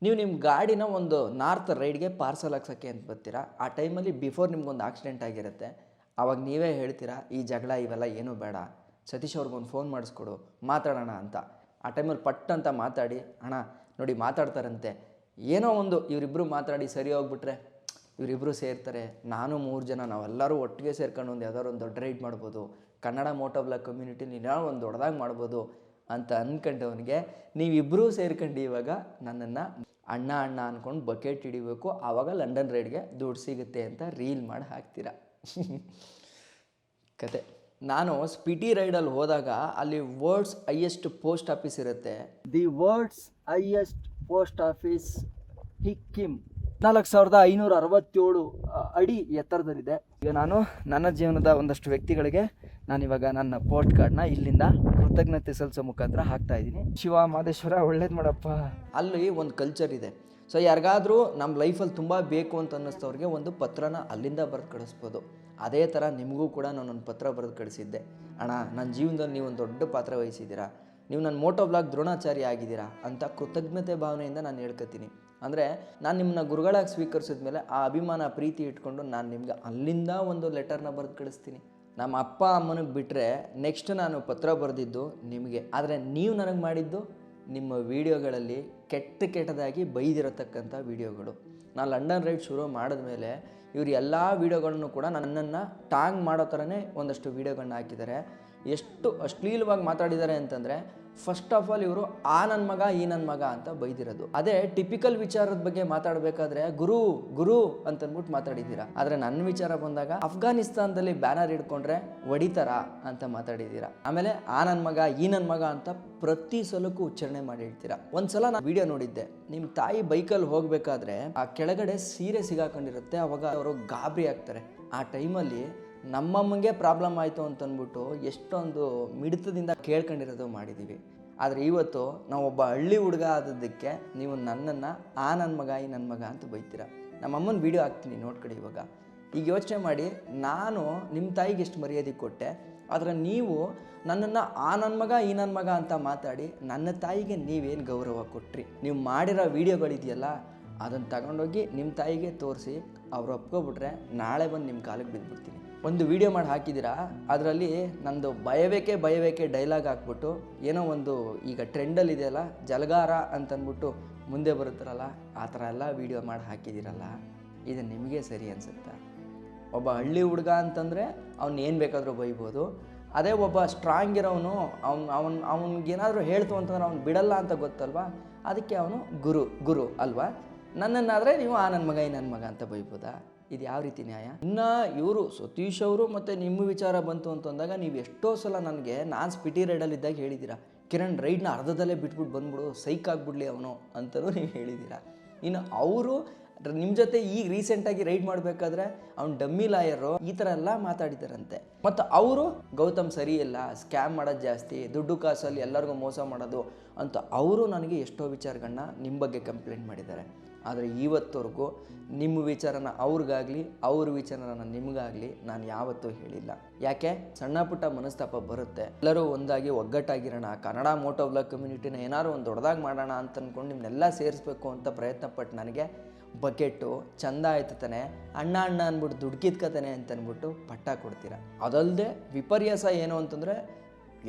ನೀವು ನಿಮ್ಮ ಗಾಡಿನ ಒಂದು ನಾರ್ತ್ ರೈಡ್ಗೆ ಪಾರ್ಸಲ್ ಹಾಕ್ಸೋಕ್ಕೆ ಅಂತ ಬರ್ತೀರಾ. ಆ ಟೈಮಲ್ಲಿ ಬಿಫೋರ್ ನಿಮ್ಗೊಂದು ಆಕ್ಸಿಡೆಂಟ್ ಆಗಿರುತ್ತೆ. ಆವಾಗ ನೀವೇ ಹೇಳ್ತೀರಾ, ಈ ಜಗಳ ಇವೆಲ್ಲ ಏನೂ ಬೇಡ, ಸತೀಶ್ ಅವ್ರಿಗೊಂದು ಫೋನ್ ಮಾಡಿಸ್ಕೊಡು ಮಾತಾಡೋಣ ಅಂತ. ಆ ಟೈಮಲ್ಲಿ ಪಟ್ ಅಂತ ಮಾತಾಡಿ, ಅಣ್ಣ ನೋಡಿ ಮಾತಾಡ್ತಾರಂತೆ, ಏನೋ ಒಂದು ಇವರಿಬ್ಬರು ಮಾತಾಡಿ ಸರಿ ಹೋಗ್ಬಿಟ್ರೆ ಇವರಿಬ್ಬರು ಸೇರ್ತಾರೆ, ನಾನು 3 ಜನ ನಾವೆಲ್ಲರೂ ಒಟ್ಟಿಗೆ ಸೇರ್ಕೊಂಡು ಒಂದು ಯಾವ್ದಾದ್ರು ಒಂದು ದೊಡ್ಡ ರೈಡ್ ಮಾಡ್ಬೋದು, ಕನ್ನಡ ಮೋಟೋ ಬ್ಲಾಗ್ ಕಮ್ಯುನಿಟಿ ನೀನು ಒಂದು ದೊಡ್ಡದಾಗಿ ಮಾಡ್ಬೋದು ಅಂತ ಅಂದ್ಕೊಂಡವನಿಗೆ ನೀವಿಬ್ಬರೂ ಸೇರ್ಕೊಂಡು ಇವಾಗ ನನ್ನನ್ನು ಅಣ್ಣ ಅಣ್ಣ ಅಂದ್ಕೊಂಡು ಬಕೆಟ್ ಹಿಡಿಬೇಕು, ಆವಾಗ ಲಂಡನ್ ರೈಡ್ಗೆ ದುಡ್ಡು ಸಿಗುತ್ತೆ ಅಂತ ರೀಲ್ ಮಾಡಿ ಹಾಕ್ತೀರಾ. ಕತೆ. ನಾನು ಸ್ಪಿಟಿ ರೈಡಲ್ಲಿ ಹೋದಾಗ ಅಲ್ಲಿ ವರ್ಲ್ಡ್ಸ್ ಹೈಯೆಸ್ಟ್ ಪೋಸ್ಟ್ ಆಫೀಸ್ ಇರುತ್ತೆ. The world's highest post office Hikkim 4567 ಅಡಿ ಎತ್ತರದಲ್ಲಿದೆ. ಈಗ ನಾನು ನನ್ನ ಜೀವನದ ಒಂದಷ್ಟು ವ್ಯಕ್ತಿಗಳಿಗೆ ನಾನಿವಾಗ ನನ್ನ ಪೋಸ್ಟ್ ಕಾರ್ಡ್ನ ಇಲ್ಲಿಂದ ಕೃತಜ್ಞತೆ ಸಲ್ಲಿಸೋ ಮುಖಾಂತರ ಹಾಕ್ತಾ ಇದ್ದೀನಿ. ಶಿವ ಮಾದೇಶ್ವರ ಒಳ್ಳೇದು ಮಾಡಪ್ಪ. ಅಲ್ಲಿ ಒಂದು ಕಲ್ಚರ್ ಇದೆ. ಸೊ ಯಾರಿಗಾದರೂ ನಮ್ಮ ಲೈಫಲ್ಲಿ ತುಂಬ ಬೇಕು ಅಂತ ಅನ್ನಿಸ್ತವ್ರಿಗೆ ಒಂದು ಪತ್ರನ ಅಲ್ಲಿಂದ ಬರೆದು ಕಳಿಸ್ಬೋದು. ಅದೇ ಥರ ನಿಮಗೂ ಕೂಡ ನಾನೊಂದು ಪತ್ರ ಬರೆದು ಕಳಿಸಿದ್ದೆ. ಅಣ್ಣ, ನನ್ನ ಜೀವನದಲ್ಲಿ ನೀವು ಒಂದು ದೊಡ್ಡ ಪಾತ್ರ ವಹಿಸಿದ್ದೀರಾ, ನೀವು ನನ್ನ ಮೋಟೋ ಬ್ಲಾಗ್ ದ್ರೋಣಾಚಾರ್ಯ ಆಗಿದ್ದೀರಾ ಅಂತ ಕೃತಜ್ಞತೆ ಭಾವನೆಯಿಂದ ನಾನು ಹೇಳ್ಕೊತೀನಿ. ಅಂದರೆ ನಾನು ನಿಮ್ಮನ್ನ ಗುರುಗಳಾಗಿ ಸ್ವೀಕರಿಸಿದ ಮೇಲೆ ಆ ಅಭಿಮಾನ ಪ್ರೀತಿ ಇಟ್ಕೊಂಡು ನಾನು ನಿಮ್ಗೆ ಅಲ್ಲಿಂದ ಒಂದು ಲೆಟರ್ನ ಬರೆದು ಕಳಿಸ್ತೀನಿ. ನಮ್ಮ ಅಪ್ಪ ಅಮ್ಮನಿಗೆ ಬಿಟ್ಟರೆ ನೆಕ್ಸ್ಟ್ ನಾನು ಪತ್ರ ಬರೆದಿದ್ದು ನಿಮಗೆ. ಆದರೆ ನೀವು ನನಗೆ ಮಾಡಿದ್ದು ನಿಮ್ಮ ವೀಡಿಯೋಗಳಲ್ಲಿ ಕೆಟ್ಟದಾಗಿ ಬೈದಿರತಕ್ಕಂಥ ವೀಡಿಯೋಗಳು. ನಾನು ಲಂಡನ್ ರೈಡ್ ಶುರು ಮಾಡಿದ್ಮೇಲೆ ಇವರು ಎಲ್ಲ ವೀಡಿಯೋಗಳನ್ನು ಕೂಡ ನನ್ನನ್ನು ಟಾಂಗ್ ಮಾಡೋ ಥರನೇ ಒಂದಷ್ಟು ವೀಡಿಯೋಗಳನ್ನ ಹಾಕಿದ್ದಾರೆ. ಎಷ್ಟು ಅಶ್ಲೀಲವಾಗಿ ಮಾತಾಡಿದ್ದಾರೆ ಅಂತಂದರೆ, ಫಸ್ಟ್ ಆಫ್ ಆಲ್ ಇವರು ಆ ನನ್ನ ಮಗ ಈ ನನ್ನ ಮಗ ಅಂತ ಬೈದಿರೋದು. ಅದೇ ಟಿಪಿಕಲ್ ವಿಚಾರದ ಬಗ್ಗೆ ಮಾತಾಡಬೇಕಾದ್ರೆ ಗುರು ಗುರು ಅಂತಂದ್ಬಿಟ್ಟು ಮಾತಾಡಿದ್ದೀರಾ. ಆದರೆ ನನ್ನ ವಿಚಾರ ಬಂದಾಗ ಅಫ್ಘಾನಿಸ್ತಾನದಲ್ಲಿ ಬ್ಯಾನರ್ ಹಿಡ್ಕೊಂಡ್ರೆ ಹೊಡಿತಾರ ಅಂತ ಮಾತಾಡಿದ್ದೀರಾ. ಆಮೇಲೆ ಆ ನನ್ನ ಮಗ ಈ ನನ್ನ ಮಗ ಅಂತ ಪ್ರತಿ ಸಲಕ್ಕೂ ಉಚ್ಚಾರಣೆ ಮಾಡಿ ಹೇಳ್ತೀರಾ. ಒಂದ್ಸಲ ನಾನು ವಿಡಿಯೋ ನೋಡಿದ್ದೆ, ನಿಮ್ಮ ತಾಯಿ ಬೈಕಲ್ಲಿ ಹೋಗಬೇಕಾದ್ರೆ ಆ ಕೆಳಗಡೆ ಸೀರೆ ಸಿಗಾಕೊಂಡಿರುತ್ತೆ, ಅವಾಗ ಅವರು ಗಾಬರಿ ಆಗ್ತಾರೆ. ಆ ಟೈಮಲ್ಲಿ ನಮ್ಮಮ್ಮಂಗೆ ಪ್ರಾಬ್ಲಮ್ ಆಯಿತು ಅಂತಂದ್ಬಿಟ್ಟು ಎಷ್ಟೊಂದು ಮಿಡಿತದಿಂದ ಕೇಳ್ಕೊಂಡಿರೋದು ಮಾಡಿದ್ದೀವಿ. ಆದರೆ ಇವತ್ತು ನಾವೊಬ್ಬ ಹಳ್ಳಿ ಹುಡುಗ ಆದದ್ದಕ್ಕೆ ನೀವು ನನ್ನನ್ನು ಆ ನನ್ನ ಮಗ ಈ ನನ್ನ ಮಗ ಅಂತ ಬೈತೀರ. ನಮ್ಮಮ್ಮನ ವೀಡಿಯೋ ಹಾಕ್ತೀನಿ ನೋಡ್ಕೊಡಿ. ಇವಾಗ ಈಗ ಯೋಚನೆ ಮಾಡಿ, ನಾನು ನಿಮ್ಮ ತಾಯಿಗೆ ಎಷ್ಟು ಮರ್ಯಾದೆ ಕೊಟ್ಟೆ, ಆದರೆ ನೀವು ನನ್ನನ್ನು ಆ ನನ್ನ ಮಗ ಈ ನನ್ನ ಮಗ ಅಂತ ಮಾತಾಡಿ ನನ್ನ ತಾಯಿಗೆ ನೀವೇನು ಗೌರವ ಕೊಟ್ರಿ. ನೀವು ಮಾಡಿರೋ ವೀಡಿಯೋಗಳಿದೆಯಲ್ಲ, ಅದನ್ನು ತಗೊಂಡೋಗಿ ನಿಮ್ಮ ತಾಯಿಗೆ ತೋರಿಸಿ ಅವ್ರು ಒಪ್ಕೊಬಿಟ್ರೆ ನಾಳೆ ಬಂದು ನಿಮ್ಮ ಕಾಲಿಗೆ ಬಿದ್ದುಬಿಡ್ತೀನಿ. ಒಂದು ವೀಡಿಯೋ ಮಾಡಿ ಹಾಕಿದ್ದೀರಾ, ಅದರಲ್ಲಿ ನಂದು ಭಯಬೇಕೆ ಡೈಲಾಗ್ ಹಾಕ್ಬಿಟ್ಟು ಏನೋ ಒಂದು ಈಗ ಟ್ರೆಂಡಲ್ಲಿದೆಯಲ್ಲ ಜಲಗಾರ ಅಂತಂದ್ಬಿಟ್ಟು ಮುಂದೆ ಬರುತ್ತಾರಲ್ಲ, ಆ ಥರ ಎಲ್ಲ ವೀಡಿಯೋ ಮಾಡಿ ಹಾಕಿದ್ದೀರಲ್ಲ, ಇದು ನಿಮಗೆ ಸರಿ ಅನಿಸುತ್ತಾ? ಒಬ್ಬ ಹಳ್ಳಿ ಹುಡುಗ ಅಂತಂದರೆ ಅವ್ನು ಏನು ಬೇಕಾದರೂ ಬೈಬೋದು. ಅದೇ ಒಬ್ಬ ಸ್ಟ್ರಾಂಗ್ ಇರೋನು ಅವನಿಗೇನಾದರೂ ಹೇಳ್ತು ಅಂತಂದ್ರೆ ಅವ್ನು ಬಿಡಲ್ಲ ಅಂತ ಗೊತ್ತಲ್ವಾ, ಅದಕ್ಕೆ ಅವನು ಗುರು ಅಲ್ವಾ. ನನ್ನನ್ನಾದರೆ ನೀವು ಆ ನನ್ನ ಮಗ ಈ ನನ್ನ ಮಗ ಅಂತ ಬೈಬೋದಾ? ಇದು ಯಾವ ರೀತಿ ನ್ಯಾಯ? ಇನ್ನು ಇವರು ಸತೀಶ್ ಅವರು ಮತ್ತು ನಿಮ್ಮ ವಿಚಾರ ಬಂತು ಅಂತಂದಾಗ ನೀವು ಎಷ್ಟೋ ಸಲ ನನಗೆ ನಾನು ಸ್ಪಿಟಿ ರೈಡಲ್ಲಿದ್ದಾಗ ಹೇಳಿದ್ದೀರಾ, ಕಿರಣ್ ರೈಡ್ನ ಅರ್ಧದಲ್ಲೇ ಬಿಟ್ಬಿಟ್ಟು ಬಂದ್ಬಿಡು, ಸೈಕ್ ಆಗಿಬಿಡ್ಲಿ ಅವನು ಅಂತಲೂ ನೀವು ಹೇಳಿದ್ದೀರಾ. ಇನ್ನು ಅವರು ನಿಮ್ಮ ಜೊತೆ ಈಗ ರೀಸೆಂಟಾಗಿ ರೈಡ್ ಮಾಡಬೇಕಾದ್ರೆ ಅವ್ನು ಡಮ್ಮಿ ಲಾಯರು ಈ ಥರ ಎಲ್ಲ ಮಾತಾಡಿದ್ದಾರಂತೆ. ಮತ್ತು ಅವರು ಗೌತಮ್ ಸರಿ ಇಲ್ಲ, ಸ್ಕ್ಯಾಮ್ ಮಾಡೋದು ಜಾಸ್ತಿ, ದುಡ್ಡು ಕಾಸಲ್ಲಿ ಎಲ್ಲರಿಗೂ ಮೋಸ ಮಾಡೋದು ಅಂತ ಅವರು ನನಗೆ ಎಷ್ಟೋ ವಿಚಾರಗಳನ್ನ ನಿಮ್ಮ ಬಗ್ಗೆ ಕಂಪ್ಲೇಂಟ್ ಮಾಡಿದ್ದಾರೆ. ಆದರೆ ಇವತ್ತವರೆಗೂ ನಿಮ್ಮ ವಿಚಾರನ ಅವ್ರಿಗಾಗಲಿ ಅವ್ರ ವಿಚಾರನ ನಿಮಗಾಗಲಿ ನಾನು ಯಾವತ್ತೂ ಹೇಳಿಲ್ಲ. ಯಾಕೆ? ಸಣ್ಣ ಪುಟ್ಟ ಮನಸ್ತಾಪ ಬರುತ್ತೆ, ಎಲ್ಲರೂ ಒಂದಾಗಿ ಒಗ್ಗಟ್ಟಾಗಿರೋಣ, ಕನ್ನಡ ಮೋಟೋ ಬ್ಲಾಗ್ ಕಮ್ಯುನಿಟಿನ ಏನಾದ್ರು ಒಂದು ದೊಡ್ಡದಾಗಿ ಮಾಡೋಣ ಅಂತ ಅಂದ್ಕೊಂಡು ನಿಮ್ಮನ್ನೆಲ್ಲ ಸೇರಿಸ್ಬೇಕು ಅಂತ ಪ್ರಯತ್ನ ಪಟ್ಟು ನನಗೆ ಬಕೆಟು ಚಂದ ಆಯ್ತು ತಾನೆ, ಅಣ್ಣ ಅಂದ್ಬಿಟ್ಟು ದುಡ್ಡು ಕಿತ್ಕತಾನೆ ಅಂತಂದ್ಬಿಟ್ಟು ಪಟ್ಟ ಕೊಡ್ತೀರಾ. ಅದಲ್ಲದೆ ವಿಪರ್ಯಾಸ ಏನು ಅಂತಂದರೆ,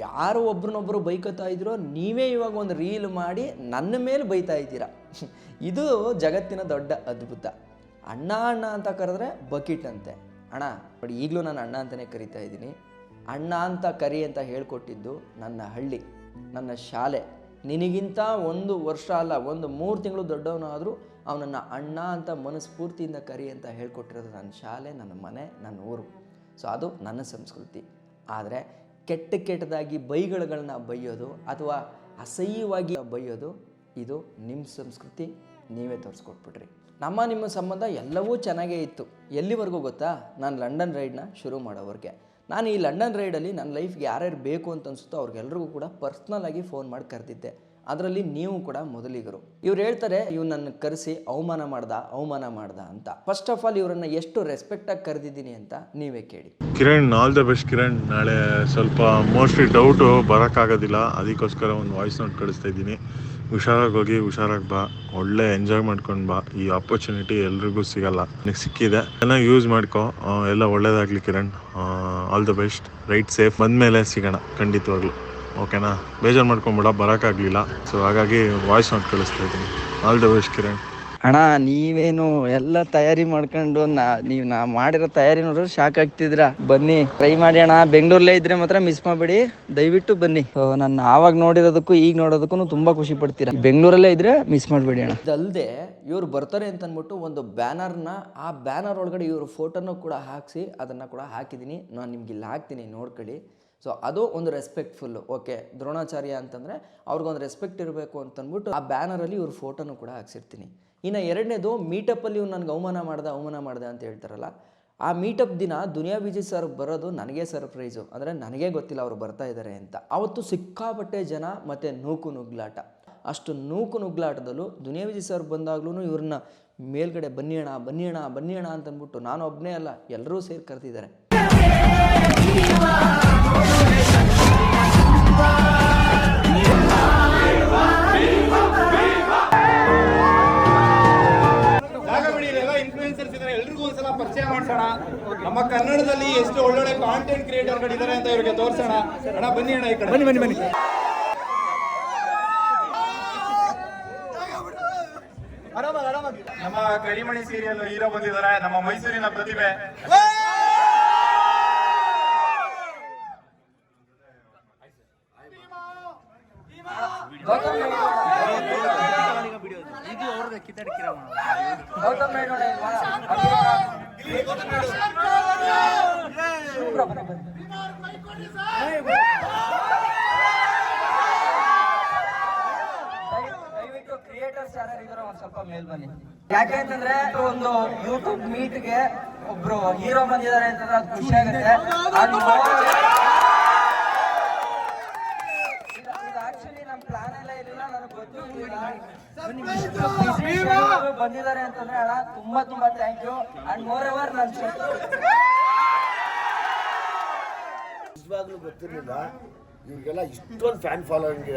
ಯಾರು ಒಬ್ರನ್ನೊಬ್ಬರು ಬೈಕೋತಾ ಇದ್ರೋ ನೀವೇ ಇವಾಗ ಒಂದು ರೀಲ್ ಮಾಡಿ ನನ್ನ ಮೇಲೆ ಬೈತಾ ಇದ್ದೀರಾ. ಇದು ಜಗತ್ತಿನ ದೊಡ್ಡ ಅದ್ಭುತ. ಅಣ್ಣ ಅಂತ ಕರೆದ್ರೆ ಬಕೆಟ್ ಅಂತೆ. ಅಣ್ಣ ನೋಡಿ, ಈಗಲೂ ನಾನು ಅಣ್ಣ ಅಂತಲೇ ಕರಿತಾ ಇದ್ದೀನಿ. ಅಣ್ಣ ಅಂತ ಕರಿ ಅಂತ ಹೇಳ್ಕೊಟ್ಟಿದ್ದು ನನ್ನ ಹಳ್ಳಿ, ನನ್ನ ಶಾಲೆ. ನಿನಗಿಂತ 1 ವರ್ಷ ಅಲ್ಲ, 3 ತಿಂಗಳು ದೊಡ್ಡವನಾದರೂ ಅವನನ್ನು ಅಣ್ಣ ಅಂತ ಮನಸ್ಫೂರ್ತಿಯಿಂದ ಕರಿ ಅಂತ ಹೇಳ್ಕೊಟ್ಟಿರೋದು ನನ್ನ ಶಾಲೆ, ನನ್ನ ಮನೆ, ನನ್ನ ಊರು. ಸೊ ಅದು ನನ್ನ ಸಂಸ್ಕೃತಿ. ಆದರೆ ಕೆಟ್ಟದಾಗಿ ಬೈಗಳನ್ನ ಬೈಯೋದು ಅಥವಾ ಅಸಹ್ಯವಾಗಿ ಬೈಯೋದು ಇದು ನಿಮ್ಮ ಸಂಸ್ಕೃತಿ, ನೀವೇ ತೋರಿಸ್ಕೊಟ್ಬಿಟ್ರಿ. ನಿಮ್ಮ ಸಂಬಂಧ ಎಲ್ಲವೂ ಚೆನ್ನಾಗೇ ಇತ್ತು. ಎಲ್ಲಿವರೆಗೂ ಗೊತ್ತಾ? ನಾನು ಲಂಡನ್ ರೈಡ್ನ ಶುರು ಮಾಡೋವ್ರಿಗೆ. ನಾನು ಈ ಲಂಡನ್ ರೈಡಲ್ಲಿ ನನ್ನ ಲೈಫ್ಗೆ ಯಾರ್ಯಾರು ಬೇಕು ಅಂತ ಅನಿಸುತ್ತೋ ಅವ್ರಿಗೆಲ್ರಿಗೂ ಕೂಡ ಪರ್ಸ್ನಲಾಗಿ ಫೋನ್ ಮಾಡಿ ಕರೆದಿದ್ದೆ. ಅದರಲ್ಲಿ ನೀವು ಕೂಡ ಮೊದಲಿಗರು. ಇವ್ರು ಹೇಳ್ತಾರೆ ನನ್ನ ಕರೆಸಿ ಅವಮಾನ ಮಾಡ್ದ ಅಂತ. ಫಸ್ಟ್ ಆಫ್ ಆಲ್ ಇವರನ್ನ ಎಷ್ಟು ರೆಸ್ಪೆಕ್ಟಾಗಿ ಕರೆದಿದ್ದೀನಿ ಅಂತ ನೀವೇ ಕೇಳಿ. Kiran, all the best Kiran. ನಾಳೆ ಸ್ವಲ್ಪ ಮೋಸ್ಟ್ಲಿ ಡೌಟು ಬರೋಕ್ಕಾಗೋದಿಲ್ಲ, ಅದಕ್ಕೋಸ್ಕರ ಒಂದು ವಾಯ್ಸ್ ನೋಟ್ ಕಳಿಸ್ತಾ ಇದ್ದೀನಿ. ಹುಷಾರಾಗಿ ಹೋಗಿ ಹುಷಾರಾಗಿ ಬಾ, ಒಳ್ಳೆ ಎಂಜಾಯ್ ಮಾಡ್ಕೊಂಡು ಬಾ. ಈ ಆಪರ್ಚುನಿಟಿ ಎಲ್ರಿಗೂ ಸಿಗಲ್ಲ, ನನಗೆ ಸಿಕ್ಕಿದೆ, ಚೆನ್ನಾಗಿ ಯೂಸ್ ಮಾಡ್ಕೊ. ಎಲ್ಲ ಒಳ್ಳೇದಾಗಲಿ Kiran. All the best. Right safe. ಬಂದಮೇಲೆ ಸಿಗೋಣ ಖಂಡಿತವಾಗ್ಲು, ಓಕೆನಾ? ಬೇಜಾರು ಮಾಡ್ಕೊಂಬಿಡ, ಬರೋಕ್ಕಾಗಲಿಲ್ಲ. ಸೊ ಹಾಗಾಗಿ ವಾಯ್ಸ್ ನೋಟ್ ಕಳಿಸ್ತಾ ಇದ್ದೀನಿ. All the best Kiran. ಅಣ್ಣ, ನೀವೇನು ಎಲ್ಲ ತಯಾರಿ ಮಾಡ್ಕೊಂಡು ನೀವು ನಾ ಮಾಡಿರೋ ತಯಾರಿ ನೋಡಿದ್ರೆ ಶಾಕ್ ಆಗ್ತಿದ್ರ. ಬನ್ನಿ, ಟ್ರೈ ಮಾಡಿ ಅಣ್ಣ. ಬೆಂಗಳೂರಲ್ಲೇ ಇದ್ರೆ ಮಾತ್ರ ಮಿಸ್ ಮಾಡಬೇಡಿ, ದಯವಿಟ್ಟು ಬನ್ನಿ. ನನ್ನ ಆವಾಗ ನೋಡಿರೋದಕ್ಕೂ ಈಗ ನೋಡೋದಕ್ಕೂ ತುಂಬಾ ಖುಷಿ ಪಡ್ತೀರಾ. ಬೆಂಗಳೂರಲ್ಲೇ ಇದ್ರೆ ಮಿಸ್ ಮಾಡಬೇಡಿ ಅಣ್ಣ. ಇದಲ್ಲದೆ ಇವ್ರು ಬರ್ತಾರೆ ಅಂತ ಅಂದ್ಬಿಟ್ಟು ಒಂದು ಬ್ಯಾನರ್ನ, ಆ ಬ್ಯಾನರ್ ಒಳಗಡೆ ಇವ್ರ ಫೋಟೋನು ಕೂಡ ಹಾಕಿಸಿ ಅದನ್ನ ಕೂಡ ಹಾಕಿದ್ದೀನಿ. ನಾನು ನಿಮ್ಗೆ ಇಲ್ಲಿ ಹಾಕ್ತೀನಿ, ನೋಡ್ಕೊಳ್ಳಿ. ಸೊ ಅದು ಒಂದು ರೆಸ್ಪೆಕ್ಟ್ಫುಲ್ಲು. ಓಕೆ, ದ್ರೋಣಾಚಾರ್ಯ ಅಂತಂದರೆ ಅವ್ರಿಗೊಂದು ರೆಸ್ಪೆಕ್ಟ್ ಇರಬೇಕು ಅಂತಂದ್ಬಿಟ್ಟು ಆ ಬ್ಯಾನರಲ್ಲಿ ಇವ್ರ ಫೋಟೋನು ಕೂಡ ಹಾಕ್ಸಿರ್ತೀನಿ. ಇನ್ನು ಎರಡನೇದು, ಮೀಟಪ್ಪಲ್ಲಿ ಇವ್ರು ನನಗೆ ಅವಮಾನ ಮಾಡ್ದೆ ಅಂತ ಹೇಳ್ತಾರಲ್ಲ, ಆ ಮೀಟಪ್ ದಿನ ದುನಿಯಾ ವಿಜಯ್ ಸರ್ ಬರೋದು ನನಗೆ ಸರ್ಪ್ರೈಸು. ಅಂದರೆ ನನಗೆ ಗೊತ್ತಿಲ್ಲ ಅವ್ರು ಬರ್ತಾ ಇದ್ದಾರೆ ಅಂತ. ಅವತ್ತು ಸಿಕ್ಕಾಪಟ್ಟೆ ಜನ ಮತ್ತು ನೂಕು ನುಗ್ಲಾಟ. ಅಷ್ಟು ನೂಕು ನುಗ್ಲಾಟದಲ್ಲೂ ದುನಿಯಾ ವಿಜಯ್ ಸರ್ ಬಂದಾಗ್ಲೂ ಇವ್ರನ್ನ ಮೇಲ್ಗಡೆ ಬನ್ನಿ ಅಣ್ಣ ಅಂತಂದ್ಬಿಟ್ಟು ನಾನು ಒಬ್ಬನೇ ಅಲ್ಲ, ಎಲ್ಲರೂ ಸೇರಿ ಕರೆದಿದ್ದಾರೆ. ಪರಿಚಯ ಮಾಡ್ಸೋಣ. ನಮ್ಮ ಕನ್ನಡದಲ್ಲಿ ಎಷ್ಟು ಒಳ್ಳೊಳ್ಳೆ ಕಾಂಟೆಂಟ್ ಕ್ರಿಯೇಟರ್ಗಳಿದ್ದಾರೆ ಅಂತ ಇವರಿಗೆ ತೋರಿಸೋಣ. ಅಣ್ಣ ಬನ್ನಿ ಅಣ್ಣ, ಈ ಕಡೆ ಬನ್ನಿ. ನಮ್ಮ ಕರಿಮಣಿ ಸೀರಿಯಲ್ ಹೀರೋ ಬಂದಿದ್ದಾರೆ, ನಮ್ಮ ಮೈಸೂರಿನ ಪ್ರತಿಭೆ. ಯಾಕೆಂತಂದ್ರೆ ಒಂದು ಯೂಟ್ಯೂಬ್ ಮೀಟ್ಗೆ ಒಬ್ರು ಹೀರೋ ಬಂದಿದ್ದಾರೆ ಅಂತಂದ್ರೆ ಅದು ಖುಷಿ ಆಗುತ್ತೆ. ಆಕ್ಚುಲಿ ನಮ್ಮ ಪ್ಲಾನ್ ಎಲ್ಲ ಇರಲಿಲ್ಲ, ನನಗೆ ಗೊತ್ತಿರಲಿಲ್ಲ. ಬಂದಿದ್ದಾರೆ ಅಂತಂದ್ರೆ ಅಣ್ಣ ತುಂಬಾ thank you. And moreover ನಿಜವಾಗ್ಲೂ ಗೊತ್ತಿರಲಿಲ್ಲ ಇವ್ರಿಗೆಲ್ಲ ಇಷ್ಟೊಂದು ಫ್ಯಾನ್ ಫಾಲೋವಿಂಗ್.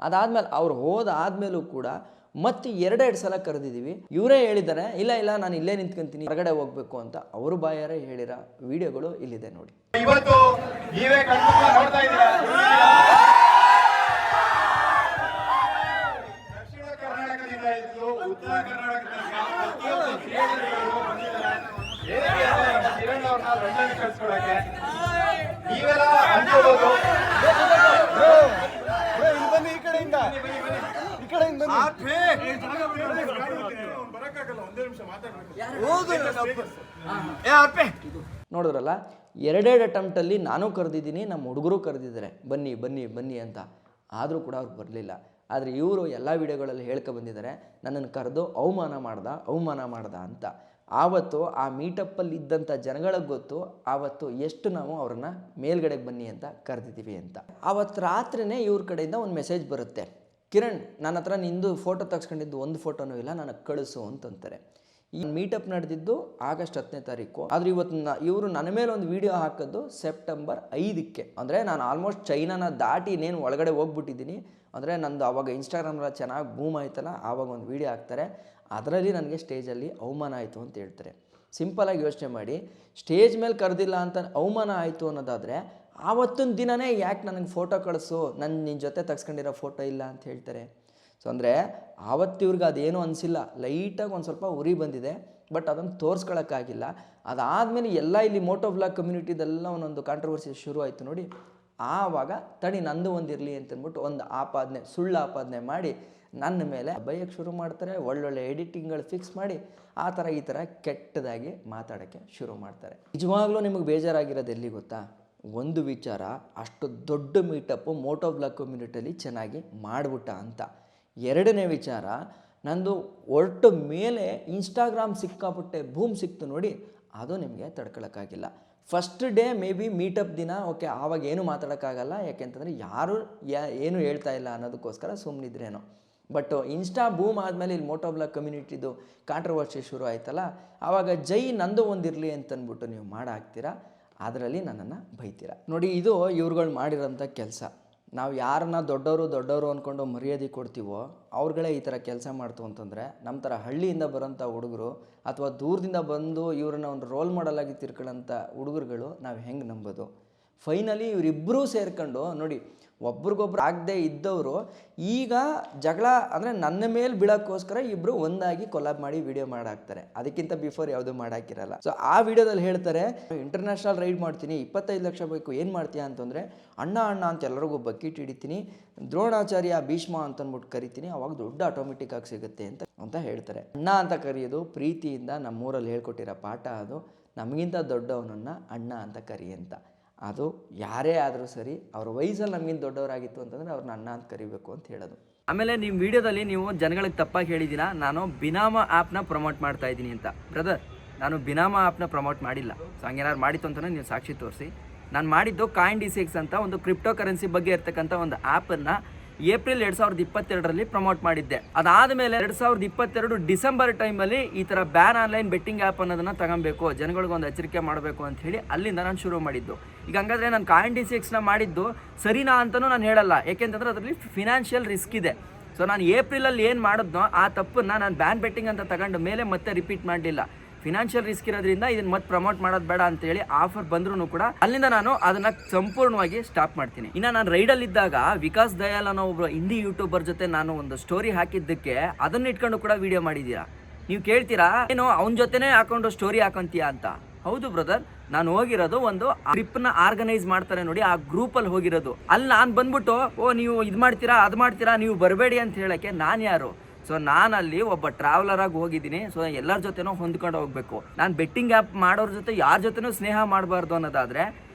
ಅದಾದ್ಮೇಲೆ ಅವ್ರು ಹೋದಾದ್ಮೇಲೂ ಕೂಡ ಮತ್ತೆ ಎರಡೆರಡು ಸಲ ಕರೆದಿದ್ದೀವಿ. ಇವರೇ ಹೇಳಿದ್ದಾರೆ, ಇಲ್ಲ ನಾನು ಇಲ್ಲೇ ನಿಂತ್ಕೊಂತೀನಿ, ಹೊರಗಡೆ ಹೋಗ್ಬೇಕು ಅಂತ. ಅವರು ಬಾಯಾರೆ ಹೇಳಿರೋ ವಿಡಿಯೋಗಳು ಇಲ್ಲಿದೆ ನೋಡಿ. ಇವತ್ತು ನೀವೇ ನೋಡ್ತಾ ಇದ್ದೀರಾ, ದಕ್ಷಿಣ ಕರ್ನಾಟಕದಿಂದ ಇದ್ದು ಉತ್ತರ ಕರ್ನಾಟಕದಿಂದ ಕಿರಣ್ ಅವ್ರನ್ನ ಲಂಡನ್ ಕಳ್ಸ್ಕೊಳಕ್ಕೆ ನೀವೆಲ್ಲ ಅನ್ಕೋಬಹುದು. ನೋಡಿದ್ರಲ್ಲ, ಎರಡೆರಡು ಅಟೆಂಪ್ಟಲ್ಲಿ ನಾನು ಕರೆದಿದ್ದೀನಿ, ನಮ್ಮ ಹುಡುಗರು ಕರೆದಿದ್ದಾರೆ ಬನ್ನಿ ಅಂತ. ಆದರೂ ಕೂಡ ಅವ್ರು ಬರಲಿಲ್ಲ. ಆದರೆ ಇವರು ಎಲ್ಲ ವಿಡಿಯೋಗಳಲ್ಲಿ ಹೇಳ್ಕೊ ಬಂದಿದ್ದಾರೆ, ನನ್ನನ್ನು ಕರೆದು ಅವಮಾನ ಮಾಡ್ದ ಅಂತ. ಆವತ್ತು ಆ ಮೀಟಪ್ಪಲ್ಲಿ ಇದ್ದಂಥ ಜನಗಳಿಗೆ ಗೊತ್ತು ಆವತ್ತು ಎಷ್ಟು ನಾವು ಅವ್ರನ್ನ ಮೇಲ್ಗಡೆಗೆ ಬನ್ನಿ ಅಂತ ಕರೆದಿದ್ದೀವಿ ಅಂತ. ಆವತ್ತು ರಾತ್ರಿನೇ ಇವ್ರ ಕಡೆಯಿಂದ ಒಂದು ಮೆಸೇಜ್ ಬರುತ್ತೆ, ಕಿರಣ್ ನನ್ನ ಹತ್ರ ನಿಂದು ಫೋಟೋ ತೆಗೆಸ್ಕೊಂಡಿದ್ದು ಒಂದು ಫೋಟೋನೂ ಇಲ್ಲ, ನನಗೆ ಕಳಿಸು ಅಂತಂತಾರೆ. ಈ ಮೀಟಪ್ ನಡೆದಿದ್ದು ಆಗಸ್ಟ್ 10ನೇ ತಾರೀಕು. ಆದರೆ ಇವತ್ತು ಇವರು ನನ್ನ ಮೇಲೆ ಒಂದು ವಿಡಿಯೋ ಹಾಕೋದು ಸೆಪ್ಟೆಂಬರ್ 5ಕ್ಕೆ. ಅಂದರೆ ನಾನು ಆಲ್ಮೋಸ್ಟ್ ಚೈನಾನ ದಾಟಿ ಇನ್ನೇನು ಒಳಗಡೆ ಹೋಗ್ಬಿಟ್ಟಿದ್ದೀನಿ. ಅಂದರೆ ನಂದು ಆವಾಗ ಇನ್ಸ್ಟಾಗ್ರಾಮೆಲ್ಲ ಚೆನ್ನಾಗಿ ಬೂಮ್ ಆಯ್ತಲ್ಲ, ಆವಾಗ ಒಂದು ವೀಡಿಯೋ ಹಾಕ್ತಾರೆ. ಅದರಲ್ಲಿ ನನಗೆ ಸ್ಟೇಜಲ್ಲಿ ಅವಮಾನ ಆಯಿತು ಅಂತ ಹೇಳ್ತಾರೆ. ಸಿಂಪಲಾಗಿ ಯೋಚನೆ ಮಾಡಿ, ಸ್ಟೇಜ್ ಮೇಲೆ ಕರೆದಿಲ್ಲ ಅಂತ ಅವಮಾನ ಆಯಿತು ಅನ್ನೋದಾದರೆ ಆವತ್ತಿನ ದಿನವೇ ಯಾಕೆ ನನಗೆ ಫೋಟೋ ಕಳಿಸು, ನಿನ್ನ ಜೊತೆ ತೆಗೆಸ್ಕೊಂಡಿರೋ ಫೋಟೋ ಇಲ್ಲ ಅಂತ ಹೇಳ್ತಾರೆ. ಸೊ ಅಂದರೆ ಆವತ್ತಿವ್ರಿಗೆ ಅದೇನೂ ಅನಿಸಿಲ್ಲ, ಲೈಟಾಗಿ ಒಂದು ಸ್ವಲ್ಪ ಉರಿ ಬಂದಿದೆ, ಬಟ್ ಅದನ್ನು ತೋರಿಸ್ಕೊಳಕ್ಕಾಗಿಲ್ಲ. ಅದಾದಮೇಲೆ ಎಲ್ಲ ಇಲ್ಲಿ ಮೋಟೋ ಬ್ಲಾಗ್ ಕಮ್ಯುನಿಟಿದೆಲ್ಲ ಒಂದೊಂದು ಕಾಂಟ್ರವರ್ಸಿ ಶುರು ಆಯಿತು ನೋಡಿ. ಆವಾಗ ತಡಿ ನಂದು ಒಂದಿರಲಿ ಅಂತಂದ್ಬಿಟ್ಟು ಒಂದು ಸುಳ್ಳು ಆಪಾದನೆ ಮಾಡಿ ನನ್ನ ಮೇಲೆ ಬೈಯಕ್ಕೆ ಶುರು ಮಾಡ್ತಾರೆ. ಒಳ್ಳೊಳ್ಳೆ ಎಡಿಟಿಂಗ್ಗಳು ಫಿಕ್ಸ್ ಮಾಡಿ ಈ ಥರ ಕೆಟ್ಟದಾಗಿ ಮಾತಾಡೋಕ್ಕೆ ಶುರು ಮಾಡ್ತಾರೆ. ನಿಜವಾಗ್ಲೂ ನಿಮಗೆ ಬೇಜಾರಾಗಿರೋದು ಎಲ್ಲಿ ಗೊತ್ತಾ? ಒಂದು ವಿಚಾರ, ಅಷ್ಟು ದೊಡ್ಡ ಮೀಟಪ್ಪು ಮೋಟೋ ಬ್ಲಾಗ್ ಕಮ್ಯುನಿಟಿಯಲ್ಲಿ ಚೆನ್ನಾಗಿ ಮಾಡಿಬಿಟ್ಟ ಅಂತ. ಎರಡನೇ ವಿಚಾರ, ನಂದು ಹೊರಟ ಮೇಲೆ ಇನ್ಸ್ಟಾಗ್ರಾಮ್ ಸಿಕ್ಕಾಪಟ್ಟೆ ಬೂಮ್ ಸಿಕ್ತು ನೋಡಿ, ಅದು ನಿಮಗೆ ತಡ್ಕೊಳಕ್ಕಾಗಿಲ್ಲ. First day may be meetup ದಿನ ಓಕೆ ಆವಾಗ ಏನು ಮಾತಾಡೋಕ್ಕಾಗಲ್ಲ, ಯಾಕೆಂತಂದರೆ ಯಾರು ಏನು ಹೇಳ್ತಾ ಇಲ್ಲ ಅನ್ನೋದಕ್ಕೋಸ್ಕರ ಸುಮ್ಮನಿದ್ರೇನೋ. ಬಟ್ ಇನ್ಸ್ಟಾ ಬೂಮ್ ಆದಮೇಲೆ ಇಲ್ಲಿ ಮೋಟೋಬ್ಲಾಗ್ ಕಮ್ಯುನಿಟಿದು ಕಾಂಟ್ರವರ್ಸಿ ಶುರು ಆಯ್ತಲ್ಲ, ಆವಾಗ ಜೈ ನಂದು ಒಂದಿರಲಿ ಅಂತಂದ್ಬಿಟ್ಟು ನೀವು ಮಾಡಾಕ್ತೀರಾ, ಅದರಲ್ಲಿ ನನ್ನನ್ನು ಬೈತೀರಾ. ನೋಡಿ, ಇದು ಇವ್ರುಗಳು ಮಾಡಿರೋಂಥ ಕೆಲಸ. ನಾವು ಯಾರನ್ನ ದೊಡ್ಡವರು ಅಂದ್ಕೊಂಡು ಮರ್ಯಾದೆ ಕೊಡ್ತೀವೋ ಅವ್ರುಗಳೇ ಈ ಥರ ಕೆಲಸ ಮಾಡ್ತು ಅಂತಂದರೆ, ನಮ್ಮ ಥರ ಹಳ್ಳಿಯಿಂದ ಬರೋಂಥ ಹುಡುಗರು ಅಥವಾ ದೂರದಿಂದ ಬಂದು ಇವ್ರನ್ನ ಒಂದು ರೋಲ್ ಮಾಡಲಾಗಿ ತಿರ್ಕೊಳ್ಳೋಂಥ ಹುಡುಗರುಗಳು ನಾವು ಹೆಂಗೆ ನಂಬೋದು? ಫೈನಲಿ ಇವರಿಬ್ಬರೂ ಸೇರ್ಕೊಂಡು ನೋಡಿ, ಒಬ್ರಿಗೊಬ್ರು ಆಗದೆ ಇದ್ದವರು ಈಗ ಜಗಳ ಅಂದರೆ ನನ್ನ ಮೇಲೆ ಬೀಳೋಕ್ಕೋಸ್ಕರ ಇಬ್ಬರು ಒಂದಾಗಿ ಕೊಲಾಬ್ ಮಾಡಿ ವಿಡಿಯೋ ಮಾಡಾಕ್ತಾರೆ. ಅದಕ್ಕಿಂತ ಬಿಫೋರ್ ಯಾವುದೂ ಮಾಡಾಕಿರಲ್ಲ. ಸೊ ಆ ವಿಡಿಯೋದಲ್ಲಿ ಹೇಳ್ತಾರೆ, ಇಂಟರ್ನ್ಯಾಷನಲ್ ರೈಡ್ ಮಾಡ್ತೀನಿ, 25 ಲಕ್ಷ ಬೇಕು, ಏನು ಮಾಡ್ತೀಯಾ ಅಂತಂದರೆ, ಅಣ್ಣ ಅಂತ ಎಲ್ಲರಿಗೂ ಬಕೆಟ್ ಹಿಡಿತೀನಿ, ದ್ರೋಣಾಚಾರ್ಯ ಭೀಷ್ಮ ಅಂತಂದ್ಬಿಟ್ಟು ಕರಿತೀನಿ, ಅವಾಗ ದುಡ್ಡು ಆಟೋಮೆಟಿಕ್ ಆಗಿ ಸಿಗುತ್ತೆ ಅಂತ ಹೇಳ್ತಾರೆ. ಅಣ್ಣ ಅಂತ ಕರೆಯೋದು ಪ್ರೀತಿಯಿಂದ ನಮ್ಮೂರಲ್ಲಿ ಹೇಳ್ಕೊಟ್ಟಿರೋ ಪಾಠ ಅದು. ನಮಗಿಂತ ದೊಡ್ಡವನನ್ನು ಅಣ್ಣ ಅಂತ ಕರಿ ಅಂತ. ಅದು ಯಾರೇ ಆದರೂ ಸರಿ, ಅವ್ರ ವಯಸ್ಸಲ್ಲಿ ನಮಗಿಂತ ದೊಡ್ಡವರಾಗಿತ್ತು ಅಂತಂದರೆ ಅವ್ರನ್ನ ಅಣ್ಣ ಅಂತ ಕರಿಬೇಕು ಅಂತ ಹೇಳೋದು. ಆಮೇಲೆ ನಿಮ್ಮ ವಿಡಿಯೋದಲ್ಲಿ ನೀವು ಜನಗಳಿಗೆ ತಪ್ಪಾಗಿ ಹೇಳಿದ್ದೀರಾ, ನಾನು ಬಿನಾಮ ಆ್ಯಪ್ನ ಪ್ರಮೋಟ್ ಮಾಡ್ತಾ ಇದ್ದೀನಿ ಅಂತ. ಬ್ರದರ್, ನಾನು ಬಿನಾಮ ಆ್ಯಪ್ನ ಪ್ರಮೋಟ್ ಮಾಡಿಲ್ಲ. ಸೊ ಹಂಗೇನಾದ್ರು ಮಾಡಿತ್ತು ಅಂತಲೇ ನೀವು ಸಾಕ್ಷಿ ತೋರಿಸಿ. ನಾನು ಮಾಡಿದ್ದು Coin-D6 ಅಂತ ಒಂದು ಕ್ರಿಪ್ಟೋ ಕರೆನ್ಸಿ ಬಗ್ಗೆ ಇರ್ತಕ್ಕಂಥ ಒಂದು ಆ್ಯಪನ್ನು ಏಪ್ರಿಲ್ 2022ರಲ್ಲಿ ಪ್ರಮೋಟ್ ಮಾಡಿದ್ದೆ. ಅದಾದಮೇಲೆ 2022 ಡಿಸೆಂಬರ್ ಟೈಮಲ್ಲಿ ಈ ಥರ ಬ್ಯಾನ್ ಆನ್ಲೈನ್ ಬೆಟ್ಟಿಂಗ್ ಆ್ಯಪ್ ಅನ್ನೋದನ್ನು ತಗೊಬೇಕು, ಜನಗಳಿಗೊಂದು ಎಚ್ಚರಿಕೆ ಮಾಡಬೇಕು ಅಂತ ಹೇಳಿ ಅಲ್ಲಿಂದ ನಾನು ಶುರು ಮಾಡಿದ್ದು. ಈಗ ಹಂಗಾದರೆ ನಾನು Coin-D6ನ ಮಾಡಿದ್ದು ಸರಿನಾ ಅಂತಲೂ ನಾನು ಹೇಳಲ್ಲ, ಏಕೆಂತಂದರೆ ಅದರಲ್ಲಿ ಫಿನಾನ್ಷಿಯಲ್ ರಿಸ್ಕ್ ಇದೆ. ಸೊ ನಾನು ಏಪ್ರಿಲಲ್ಲಿ ಏನು ಮಾಡಿದ್ನೋ ಆ ತಪ್ಪನ್ನು ನಾನು ಬ್ಯಾನ್ ಬೆಟ್ಟಿಂಗ್ ಅಂತ ತಗೊಂಡು ಮೇಲೆ ಮತ್ತೆ ರಿಪೀಟ್ ಮಾಡಲಿಲ್ಲ. ಫಿನಾನ್ಷಿಯಲ್ ರಿಸ್ಕ್ ಇರೋದ್ರಿಂದ ಇದನ್ನು ಮತ್ತೆ ಪ್ರಮೋಟ್ ಮಾಡೋದು ಬೇಡ ಅಂತೇಳಿ ಆಫರ್ ಬಂದ್ರೂ ಕೂಡ ಅಲ್ಲಿಂದ ನಾನು ಅದನ್ನು ಸಂಪೂರ್ಣವಾಗಿ ಸ್ಟಾಪ್ ಮಾಡ್ತೀನಿ. ಇನ್ನು ನಾನು ರೈಡಲ್ಲಿದ್ದಾಗ ವಿಕಾಸ್ ದಯಾಲ್ ಅನ್ನೋ ಒಬ್ಬರು ಹಿಂದಿ ಯೂಟ್ಯೂಬರ್ ಜೊತೆ ನಾನು ಒಂದು ಸ್ಟೋರಿ ಹಾಕಿದ್ದಕ್ಕೆ ಅದನ್ನ ಇಟ್ಕೊಂಡು ಕೂಡ ವಿಡಿಯೋ ಮಾಡಿದ್ದೀರಾ. ನೀವು ಕೇಳ್ತೀರಾ, ಏನು ಅವನ ಜೊತೆನೇ ಹಾಕೊಂಡು ಸ್ಟೋರಿ ಹಾಕೊಂತೀಯಾ ಅಂತ. ಹೌದು ಬ್ರದರ್, ನಾನು ಹೋಗಿರೋದು ಒಂದು ಟ್ರಿಪ್ನ ಆರ್ಗನೈಸ್ ಮಾಡ್ತಾರೆ ನೋಡಿ, ಆ ಗ್ರೂಪಲ್ಲಿ ಹೋಗಿರೋದು. ಅಲ್ಲಿ ನಾನು ಬಂದ್ಬಿಟ್ಟು ನೀವು ಇದು ಮಾಡ್ತೀರಾ ಅದು ಮಾಡ್ತೀರಾ ನೀವು ಬರಬೇಡಿ ಅಂತ ಹೇಳೋಕ್ಕೆ ನಾನು ಯಾರು? ಸೊ ನಾನಲ್ಲಿ ಒಬ್ಬ ಟ್ರಾವೆಲರ್ ಆಗಿ ಹೋಗಿದ್ದೀನಿ. ಸೊ ಎಲ್ಲರ ಜೊತೆನೂ ಹೊಂದ್ಕೊಂಡು ಹೋಗ್ಬೇಕು. ನಾನು ಬೆಟ್ಟಿಂಗ್ ಆ್ಯಪ್ ಮಾಡೋರ ಜೊತೆ ಯಾರ ಜೊತೆನೂ ಸ್ನೇಹ ಮಾಡಬಾರ್ದು ಅನ್ನೋದಾದರೆ,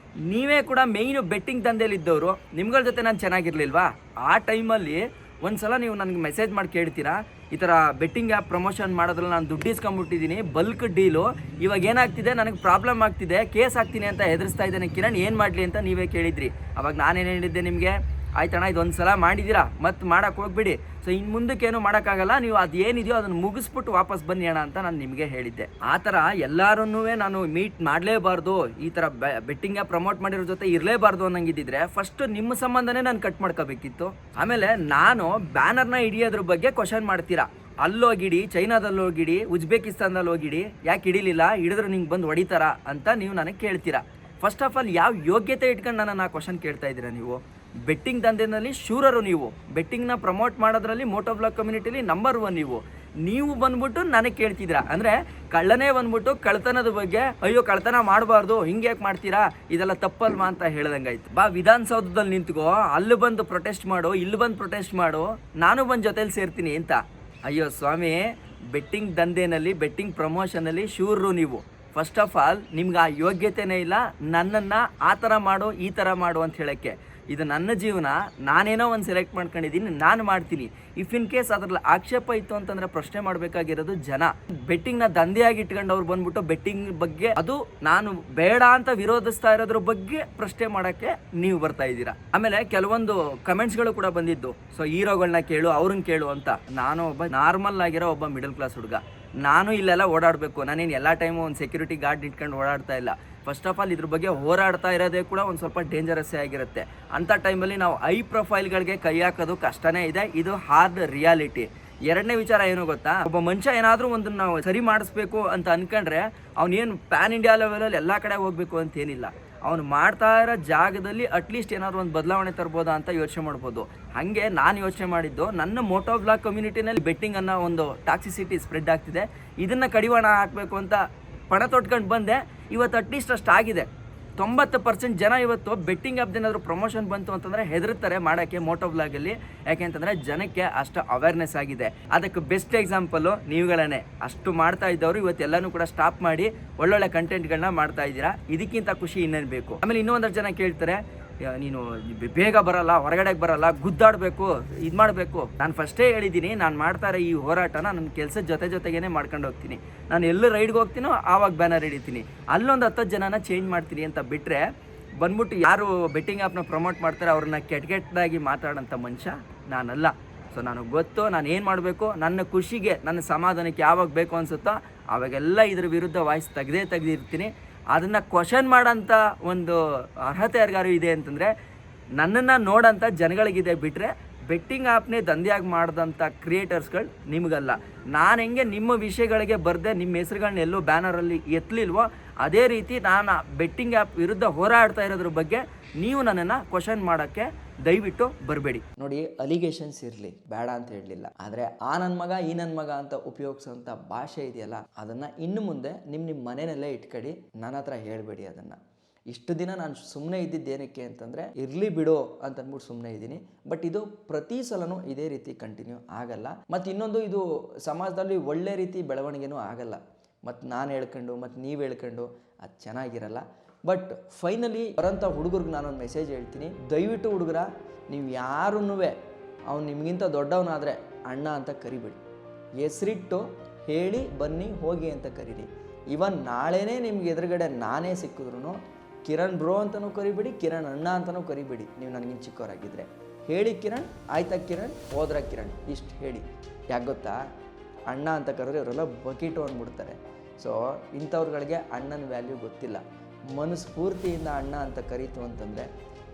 ನೀವೇ ಕೂಡ ಮೇಯ್ನು ಬೆಟ್ಟಿಂಗ್ ದಂಧೆಯಲ್ಲಿದ್ದವರು, ನಿಮ್ಗಳ ಜೊತೆ ನಾನು ಚೆನ್ನಾಗಿರ್ಲಿಲ್ವಾ? ಆ ಟೈಮಲ್ಲಿ ಒಂದ್ಸಲ ನೀವು ನನಗೆ ಮೆಸೇಜ್ ಮಾಡಿ ಕೇಳ್ತೀರಾ, ಈ ಥರ ಬೆಟ್ಟಿಂಗ್ ಆ್ಯಪ್ ಪ್ರಮೋಷನ್ ಮಾಡೋದ್ರಲ್ಲಿ ನಾನು ದುಡ್ಡು ಇಸ್ಕೊಂಡ್ಬಿಟ್ಟಿದ್ದೀನಿ, ಬಲ್ಕ್ ಡೀಲು, ಇವಾಗ ಏನಾಗ್ತಿದೆ, ನನಗೆ ಪ್ರಾಬ್ಲಮ್ ಆಗ್ತಿದೆ, ಕೇಸ್ ಆಗ್ತೀನಿ ಅಂತ ಹೆದರಿಸ್ತಾ ಇದ್ದೇನೆ ಕಿರಣ್, ಏನು ಮಾಡಲಿ ಅಂತ ನೀವೇ ಕೇಳಿದ್ರಿ. ಅವಾಗ ನಾನೇನು ಹೇಳಿದ್ದೆ ನಿಮಗೆ, ಆಯ್ತಣ್ಣ ಇದೊಂದು ಸಲ ಮಾಡಿದ್ದೀರಾ, ಮತ್ತೆ ಮಾಡೋಕ್ಕೆ ಹೋಗ್ಬಿಡಿ, ಸೊ ಇನ್ನು ಮುಂದಕ್ಕೇನು ಮಾಡೋಕ್ಕಾಗಲ್ಲ, ನೀವು ಅದು ಏನಿದೆಯೋ ಅದನ್ನು ಮುಗಿಸ್ಬಿಟ್ಟು ವಾಪಸ್ ಬನ್ನಿ ಅಣ್ಣ ಅಂತ ನಾನು ನಿಮಗೆ ಹೇಳಿದ್ದೆ. ಆ ಥರ ಎಲ್ಲರನ್ನೂ ನಾನು ಮೀಟ್ ಮಾಡಲೇಬಾರ್ದು, ಈ ಥರ ಬೆಟ್ಟಿಂಗ್ ಆ್ಯಪ್ ಪ್ರಮೋಟ್ ಮಾಡಿರೋ ಜೊತೆ ಇರಲೇಬಾರ್ದು ಅನ್ನಂಗಿದ್ದಿದ್ರೆ ಫಸ್ಟ್ ನಿಮ್ಮ ಸಂಬಂಧನೇ ನಾನು ಕಟ್ ಮಾಡ್ಕೋಬೇಕಿತ್ತು. ಆಮೇಲೆ ನಾನು ಬ್ಯಾನರ್ನ ಹಿಡಿಯೋದ್ರ ಬಗ್ಗೆ ಕ್ವಶನ್ ಮಾಡ್ತೀರಾ, ಅಲ್ಲೋಗಿಡಿ, ಚೈನಾದಲ್ಲಿ ಹೋಗಿಡಿ, ಉಜ್ಬೇಕಿಸ್ತಾನದಲ್ಲಿ ಹೋಗಿಡಿ, ಯಾಕೆ ಹಿಡಿಲಿಲ್ಲ, ಹಿಡಿದ್ರೆ ನಿಂಗೆ ಬಂದು ಹೊಡಿತಾರ ಅಂತ ನೀವು ನನಗೆ ಕೇಳ್ತೀರಾ. ಫಸ್ಟ್ ಆಫ್ ಆಲ್ ಯಾವ ಯೋಗ್ಯತೆ ಇಟ್ಕೊಂಡು ನನ್ನನ್ನು ಆ ಕ್ವಶನ್ ಕೇಳ್ತಾ ಇದ್ದೀರಾ ನೀವು? ಬೆಟ್ಟಿಂಗ್ ದಂಧೆನಲ್ಲಿ ಶೂರರು ನೀವು, ಬೆಟ್ಟಿಂಗ್ನ ಪ್ರಮೋಟ್ ಮಾಡೋದ್ರಲ್ಲಿ ಮೋಟೋಬ್ಲಾಗ್ ಕಮ್ಯುನಿಟಿಲಿ ನಂಬರ್ 1 ನೀವು ಬಂದ್ಬಿಟ್ಟು ನನಗೆ ಕೇಳ್ತಿದ್ದೀರಾ. ಅಂದರೆ ಕಳ್ಳನೇ ಬಂದ್ಬಿಟ್ಟು ಕಳ್ತನದ ಬಗ್ಗೆ, ಅಯ್ಯೋ ಕಳ್ತನ ಮಾಡಬಾರ್ದು, ಹಿಂಗೆ ಯಾಕೆ ಮಾಡ್ತೀರಾ, ಇದೆಲ್ಲ ತಪ್ಪಲ್ವಾ ಅಂತ ಹೇಳ್ದಂಗಾಯ್ತು. ಬಾ ವಿಧಾನಸೌಧದಲ್ಲಿ ನಿಂತ್ಕೋ, ಅಲ್ಲಿ ಬಂದು ಪ್ರೊಟೆಸ್ಟ್ ಮಾಡು, ಇಲ್ಲಿ ಬಂದು ಪ್ರೊಟೆಸ್ಟ್ ಮಾಡು, ನಾನು ಬಂದು ಜೊತೆಲಿ ಸೇರ್ತೀನಿ ಅಂತ. ಅಯ್ಯೋ ಸ್ವಾಮಿ, ಬೆಟ್ಟಿಂಗ್ ದಂಧೆನಲ್ಲಿ ಬೆಟ್ಟಿಂಗ್ ಪ್ರಮೋಷನಲ್ಲಿ ಶೂರರು ನೀವು. ಫಸ್ಟ್ ಆಫ್ ಆಲ್ ನಿಮ್ಗೆ ಆ ಯೋಗ್ಯತೆನೇ ಇಲ್ಲ ನನ್ನನ್ನು ಆ ಥರ ಮಾಡು ಈ ಥರ ಮಾಡು ಅಂತ ಹೇಳೋಕ್ಕೆ. ಇದು ನನ್ನ ಜೀವನ, ನಾನೇನೋ ಒಂದು ಸೆಲೆಕ್ಟ್ ಮಾಡ್ಕೊಂಡಿದ್ದೀನಿ, ನಾನು ಮಾಡ್ತೀನಿ. ಇಫ್ ಇನ್ ಕೇಸ್ ಅದ್ರಲ್ಲಿ ಆಕ್ಷೇಪ ಇತ್ತು ಅಂತಂದರೆ ಪ್ರಶ್ನೆ ಮಾಡಬೇಕಾಗಿರೋದು ಜನ. ಬೆಟ್ಟಿಂಗ್ನ ದಂಧೆಯಾಗಿ ಇಟ್ಕೊಂಡವ್ರು ಬಂದ್ಬಿಟ್ಟು ಬೆಟ್ಟಿಂಗ್ ಬಗ್ಗೆ, ಅದು ನಾನು ಬೇಡ ಅಂತ ವಿರೋಧಿಸ್ತಾ ಇರೋದ್ರ ಬಗ್ಗೆ ಪ್ರಶ್ನೆ ಮಾಡೋಕ್ಕೆ ನೀವು ಬರ್ತಾ ಇದ್ದೀರಾ. ಆಮೇಲೆ ಕೆಲವೊಂದು ಕಮೆಂಟ್ಸ್ಗಳು ಕೂಡ ಬಂದಿದ್ದು, ಸೊ ಹೀರೋಗಳನ್ನ ಕೇಳು, ಅವ್ರನ್ನ ಕೇಳು ಅಂತ. ನಾನು ಒಬ್ಬ ನಾರ್ಮಲ್ ಆಗಿರೋ ಒಬ್ಬ ಮಿಡಲ್ ಕ್ಲಾಸ್ ಹುಡುಗ, ನಾನು ಇಲ್ಲೆಲ್ಲ ಓಡಾಡಬೇಕು, ನಾನೇನು ಎಲ್ಲ ಟೈಮು ಒಂದು ಸೆಕ್ಯೂರಿಟಿ ಗಾರ್ಡ್ ಇಟ್ಕೊಂಡು ಓಡಾಡ್ತಾ ಇಲ್ಲ. ಫಸ್ಟ್ ಆಫ್ ಆಲ್ ಇದ್ರ ಬಗ್ಗೆ ಹೋರಾಡ್ತಾ ಇರೋದೇ ಕೂಡ ಒಂದು ಸ್ವಲ್ಪ ಡೇಂಜರಸ್ಸೇ ಆಗಿರುತ್ತೆ. ಅಂಥ ಟೈಮಲ್ಲಿ ನಾವು ಐ ಪ್ರೊಫೈಲ್ಗಳಿಗೆ ಕೈ ಹಾಕೋದು ಕಷ್ಟನೇ ಇದೆ, ಇದು ಹಾರ್ಡ್ ರಿಯಾಲಿಟಿ. ಎರಡನೇ ವಿಚಾರ ಏನು ಗೊತ್ತಾ, ಒಬ್ಬ ಮನುಷ್ಯ ಏನಾದರೂ ಒಂದು ನಾವು ಸರಿ ಮಾಡಿಸ್ಬೇಕು ಅಂತ ಅನ್ಕೊಂಡ್ರೆ ಅವನೇನು ಪ್ಯಾನ್ ಇಂಡಿಯಾ ಲೆವೆಲಲ್ಲಿ ಎಲ್ಲ ಕಡೆ ಹೋಗಬೇಕು ಅಂತ ಏನಿಲ್ಲ. ಅವನು ಮಾಡ್ತಾ ಇರೋ ಜಾಗದಲ್ಲಿ ಅಟ್ಲೀಸ್ಟ್ ಏನಾದರೂ ಒಂದು ಬದಲಾವಣೆ ತರ್ಬೋದಾ ಅಂತ ಯೋಚನೆ ಮಾಡ್ಬೋದು. ಹಾಗೆ ನಾನು ಯೋಚನೆ ಮಾಡಿದ್ದು, ನನ್ನ ಮೋಟೋಬ್ಲಾಗ್ ಕಮ್ಯುನಿಟಿನಲ್ಲಿ ಬೆಟ್ಟಿಂಗ್ ಅನ್ನೋ ಒಂದು ಟಾಕ್ಸಿಸಿಟಿ ಸ್ಪ್ರೆಡ್ ಆಗ್ತಿದೆ, ಇದನ್ನು ಕಡಿವಾಣ ಹಾಕಬೇಕು ಅಂತ ಪಣ ತೊಟ್ಕೊಂಡು ಬಂದೆ. ಇವತ್ತು ಅಟ್ಲೀಸ್ಟ್ ಅಷ್ಟು ಆಗಿದೆ. 90% ಜನ ಇವತ್ತು ಬೆಟ್ಟಿಂಗ್ ಆ್ಯಪ್ ಏನಾದರೂ ಪ್ರಮೋಷನ್ ಬಂತು ಅಂತಂದರೆ ಹೆದರ್ತಾರೆ ಮಾಡೋಕ್ಕೆ ಮೋಟೋಬ್ಲಾಗಲ್ಲಿ. ಯಾಕೆಂತಂದರೆ ಜನಕ್ಕೆ ಅಷ್ಟು ಅವೇರ್ನೆಸ್ ಆಗಿದೆ. ಅದಕ್ಕೆ ಬೆಸ್ಟ್ ಎಕ್ಸಾಂಪಲ್ಲು ನೀವುಗಳೇ. ಅಷ್ಟು ಮಾಡ್ತಾ ಇದ್ದವರು ಇವತ್ತೆಲ್ಲನೂ ಕೂಡ ಸ್ಟಾಪ್ ಮಾಡಿ ಒಳ್ಳೊಳ್ಳೆ ಕಂಟೆಂಟ್ಗಳನ್ನ ಮಾಡ್ತಾ ಇದ್ದೀರಾ. ಇದಕ್ಕಿಂತ ಖುಷಿ ಇನ್ನೇನು ಬೇಕು? ಆಮೇಲೆ ಇನ್ನೊಂದಷ್ಟು ಜನ ಕೇಳ್ತಾರೆ, ನೀನು ಬೇಗ ಬರಲ್ಲ, ಹೊರಗಡೆಗೆ ಬರಲ್ಲ, ಗುದ್ದಾಡಬೇಕು, ಇದು ಮಾಡಬೇಕು. ನಾನು ಫಸ್ಟೇ ಹೇಳಿದ್ದೀನಿ, ನಾನು ಮಾಡ್ತಾರೆ ಈ ಹೋರಾಟನ ನನ್ನ ಕೆಲಸದ ಜೊತೆಗೇ ಮಾಡ್ಕೊಂಡು ಹೋಗ್ತೀನಿ. ನಾನು ಎಲ್ಲೂ ರೈಡ್ಗೆ ಹೋಗ್ತೀನೋ ಆವಾಗ ಬ್ಯಾನರ್ ಹಿಡಿತೀನಿ, ಅಲ್ಲೊಂದು 10 ಜನನ ಚೇಂಜ್ ಮಾಡ್ತೀನಿ ಅಂತ ಬಿಟ್ಟರೆ ಬಂದ್ಬಿಟ್ಟು ಯಾರು ಬೆಟ್ಟಿಂಗ್ ಆ್ಯಪ್ನ ಪ್ರಮೋಟ್ ಮಾಡ್ತಾರೆ ಅವ್ರನ್ನ ಕೆಟ್ಟದಾಗಿ ಮಾತಾಡೋಂಥ ಮನುಷ್ಯ ನಾನಲ್ಲ. ಸೊ ನನಗೆ ಗೊತ್ತು ನಾನು ಏನು ಮಾಡಬೇಕು, ನನ್ನ ಖುಷಿಗೆ ನನ್ನ ಸಮಾಧಾನಕ್ಕೆ ಯಾವಾಗ ಬೇಕು ಅನಿಸುತ್ತೋ ಆವಾಗೆಲ್ಲ ಇದ್ರ ವಿರುದ್ಧ ವಾಯ್ಸ್ ತೆಗೆದಿರ್ತೀನಿ. ಅದನ್ನು ಕ್ವಶನ್ ಮಾಡೋಂಥ ಒಂದು ಅರ್ಹತೆ ಯಾರಿಗಾರು ಇದೆ ಅಂತಂದರೆ ನನ್ನನ್ನು ನೋಡೋಂಥ ಜನಗಳಿಗಿದೆ ಬಿಟ್ಟರೆ ಬೆಟ್ಟಿಂಗ್ ಆ್ಯಪ್ನೇ ದಂಧೆಯಾಗಿ ಮಾಡಿದಂಥ ಕ್ರಿಯೇಟರ್ಸ್ಗಳು ನಿಮಗಲ್ಲ. ನಾನು ಹೆಂಗೆ ನಿಮ್ಮ ವಿಷಯಗಳಿಗೆ ಬರದೆ ನಿಮ್ಮ ಹೆಸರುಗಳನ್ನ ಎಲ್ಲೂ ಬ್ಯಾನರಲ್ಲಿ ಎತ್ತಲಿಲ್ವೋ ಅದೇ ರೀತಿ ನಾನು ಬೆಟ್ಟಿಂಗ್ ಆ್ಯಪ್ ವಿರುದ್ಧ ಹೋರಾಡ್ತಾ ಇರೋದ್ರ ಬಗ್ಗೆ ನೀವು ನನ್ನನ್ನು ಕ್ವಶನ್ ಮಾಡೋಕ್ಕೆ ದಯವಿಟ್ಟು ಬರಬೇಡಿ. ನೋಡಿ, ಅಲಿಗೇಷನ್ಸ್ ಇರಲಿ, ಬೇಡ ಅಂತ ಹೇಳಲಿಲ್ಲ. ಆದರೆ ಆ ನನ್ನ ಮಗ ಈ ನನ್ನ ಮಗ ಅಂತ ಉಪಯೋಗಿಸೋಂಥ ಭಾಷೆ ಇದೆಯಲ್ಲ, ಅದನ್ನು ಇನ್ನು ಮುಂದೆ ನಿಮ್ಮ ಮನೆಯಲ್ಲೇ ಇಟ್ಕೊಡಿ, ನನ್ನ ಹತ್ರ ಹೇಳಬೇಡಿ ಅದನ್ನು. ಇಷ್ಟು ದಿನ ನಾನು ಸುಮ್ಮನೆ ಇದ್ದಿದ್ದೇನಕ್ಕೆ ಅಂತಂದರೆ ಇರಲಿ ಬಿಡು ಅಂತ ಅಂದ್ಬಿಟ್ಟು ಸುಮ್ಮನೆ ಇದ್ದೀನಿ. ಬಟ್ ಇದು ಪ್ರತಿ ಸಲನೂ ಇದೇ ರೀತಿ ಕಂಟಿನ್ಯೂ ಆಗಲ್ಲ. ಮತ್ತು ಇನ್ನೊಂದು, ಇದು ಸಮಾಜದಲ್ಲಿ ಒಳ್ಳೆ ರೀತಿ ಬೆಳವಣಿಗೆನೂ ಆಗಲ್ಲ. ಮತ್ತು ನಾನು ಹೇಳ್ಕೊಂಡು ಮತ್ತು ನೀವು ಹೇಳ್ಕೊಂಡು ಅದು ಚೆನ್ನಾಗಿರಲ್ಲ. ಬಟ್ ಫೈನಲಿ ಬರೋಂಥ ಹುಡುಗರಿಗೆ ನಾನೊಂದು ಮೆಸೇಜ್ ಹೇಳ್ತೀನಿ, ದಯವಿಟ್ಟು ಹುಡುಗರ, ನೀವು ಯಾರನ್ನೂ ಅವ್ನು ನಿಮಗಿಂತ ದೊಡ್ಡವನಾದರೆ ಅಣ್ಣ ಅಂತ ಕರಿಬೇಡಿ. ಹೆಸರಿಟ್ಟು ಹೇಳಿ ಬನ್ನಿ ಹೋಗಿ ಅಂತ ಕರೀರಿ. ಇವನ್ ನಾಳೆನೇ ನಿಮ್ಗೆ ಎದುರುಗಡೆ ನಾನೇ ಸಿಕ್ಕಿದ್ರು ಕಿರಣ್ ಬ್ರೋ ಅಂತಲೂ ಕರಿಬೇಡಿ, ಕಿರಣ್ ಅಣ್ಣ ಅಂತಲೂ ಕರಿಬೇಡಿ. ನೀವು ನನಗಿಂತ ಚಿಕ್ಕವರಾಗಿದ್ದರೆ ಹೇಳಿ ಕಿರಣ್, ಆಯ್ತಾ ಕಿರಣ್, ಹೋದ್ರ ಕಿರಣ್, ಇಷ್ಟು ಹೇಳಿ. ಯಾಕೆ ಗೊತ್ತಾ, ಅಣ್ಣ ಅಂತ ಕರೆದ್ರೆ ಇವರೆಲ್ಲ ಬಕೀಟು ಅಂದ್ಬಿಡ್ತಾರೆ. ಸೊ ಇಂಥವ್ರುಗಳಿಗೆ ಅಣ್ಣನ ವ್ಯಾಲ್ಯೂ ಗೊತ್ತಿಲ್ಲ. ಮನಸ್ಫೂರ್ತಿಯಿಂದ ಅಣ್ಣ ಅಂತ ಕರೀತು ಅಂತಂದರೆ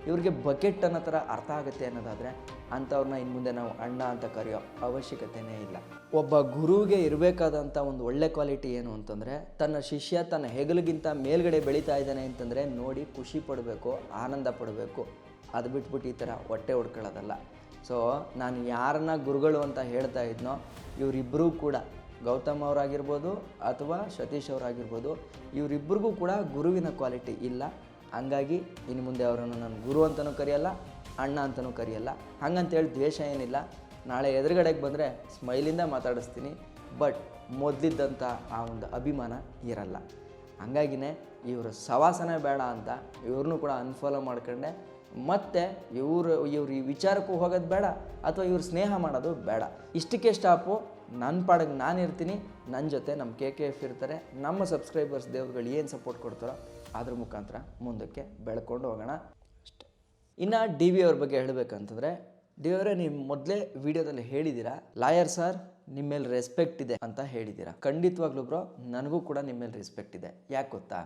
ಇವ್ರಿಗೆ ಬಕೆಟ್ ಅನ್ನೋ ಥರ ಅರ್ಥ ಆಗುತ್ತೆ ಅನ್ನೋದಾದರೆ ಅಂಥವ್ರನ್ನ ಇನ್ನು ಮುಂದೆ ನಾವು ಅಣ್ಣ ಅಂತ ಕರೆಯೋ ಅವಶ್ಯಕತೆಯೇ ಇಲ್ಲ. ಒಬ್ಬ ಗುರುವಿಗೆ ಇರಬೇಕಾದಂಥ ಒಂದು ಒಳ್ಳೆ ಕ್ವಾಲಿಟಿ ಏನು ಅಂತಂದರೆ, ತನ್ನ ಶಿಷ್ಯ ತನ್ನ ಹೆಗಲಿಗಿಂತ ಮೇಲ್ಗಡೆ ಬೆಳೀತಾ ಇದ್ದಾನೆ ಅಂತಂದರೆ ನೋಡಿ ಖುಷಿ ಪಡಬೇಕು, ಆನಂದ ಪಡಬೇಕು. ಅದು ಬಿಟ್ಬಿಟ್ಟು ಈ ಥರ ಹೊಟ್ಟೆ ಹೊಡ್ಕೊಳ್ಳೋದಲ್ಲ. ಸೊ ನಾನು ಯಾರನ್ನ ಗುರುಗಳು ಅಂತ ಹೇಳ್ತಾ ಇದ್ನೋ ಇವರಿಬ್ಬರೂ ಕೂಡ, ಗೌತಮ್ ಅವರಾಗಿರ್ಬೋದು ಅಥವಾ ಸತೀಶ್ ಅವರಾಗಿರ್ಬೋದು, ಇವರಿಬ್ಬರಿಗೂ ಕೂಡ ಗುರುವಿನ ಕ್ವಾಲಿಟಿ ಇಲ್ಲ. ಹಂಗಾಗಿ ಇನ್ನು ಮುಂದೆ ಅವರನ್ನು ನಾನು ಗುರು ಅಂತಲೂ ಕರೆಯಲ್ಲ, ಅಣ್ಣ ಅಂತಲೂ ಕರೆಯಲ್ಲ. ಹಂಗಂತೇಳಿ ದ್ವೇಷ ಏನಿಲ್ಲ. ನಾಳೆ ಎದುರುಗಡೆಗೆ ಬಂದರೆ ಸ್ಮೈಲಿಂದ ಮಾತಾಡಿಸ್ತೀನಿ. ಬಟ್ ಮೊದಲಿದ್ದಂಥ ಆ ಒಂದು ಅಭಿಮಾನ ಇರಲ್ಲ. ಹಂಗಾಗಿನೇ ಇವರು ಸವಾಸನೆ ಬೇಡ ಅಂತ ಇವ್ರನ್ನೂ ಕೂಡ ಅನ್ಫಾಲೋ ಮಾಡ್ಕೊಂಡೆ. ಮತ್ತು ಇವ್ರ ಈ ವಿಚಾರಕ್ಕೂ ಹೋಗೋದು ಬೇಡ ಅಥವಾ ಇವ್ರು ಸ್ನೇಹ ಮಾಡೋದು ಬೇಡ. ಇಷ್ಟಕ್ಕೆ ಸ್ಟಾಪು. ನನ್ನ ಪಾಡಿಗೆ ನಾನು ಇರ್ತೀನಿ, ನನ್ನ ಜೊತೆ ನಮ್ಮ KKF ಇರ್ತಾರೆ. ನಮ್ಮ ಸಬ್ಸ್ಕ್ರೈಬರ್ಸ್ ದೇವ್ರುಗಳು ಏನು ಸಪೋರ್ಟ್ ಕೊಡ್ತಾರೋ ಅದ್ರ ಮುಖಾಂತರ ಮುಂದಕ್ಕೆ ಬೆಳ್ಕೊಂಡು ಹೋಗೋಣ ಅಷ್ಟೆ. ಇನ್ನು DV ಅವ್ರ ಬಗ್ಗೆ ಹೇಳಬೇಕಂತಂದರೆ, DV ಅವರೇ, ನೀವು ಮೊದಲೇ ವಿಡಿಯೋದಲ್ಲಿ ಹೇಳಿದ್ದೀರಾ ಲಾಯರ್ ಸರ್ ನಿಮ್ಮ ಮೇಲೆ ರೆಸ್ಪೆಕ್ಟ್ ಇದೆ ಅಂತ ಹೇಳಿದ್ದೀರಾ. ಖಂಡಿತವಾಗ್ಲೂ ಬ್ರೋ, ನನಗೂ ಕೂಡ ನಿಮ್ಮ ಮೇಲೆ ರೆಸ್ಪೆಕ್ಟ್ ಇದೆ. ಯಾಕೆ ಗೊತ್ತಾ,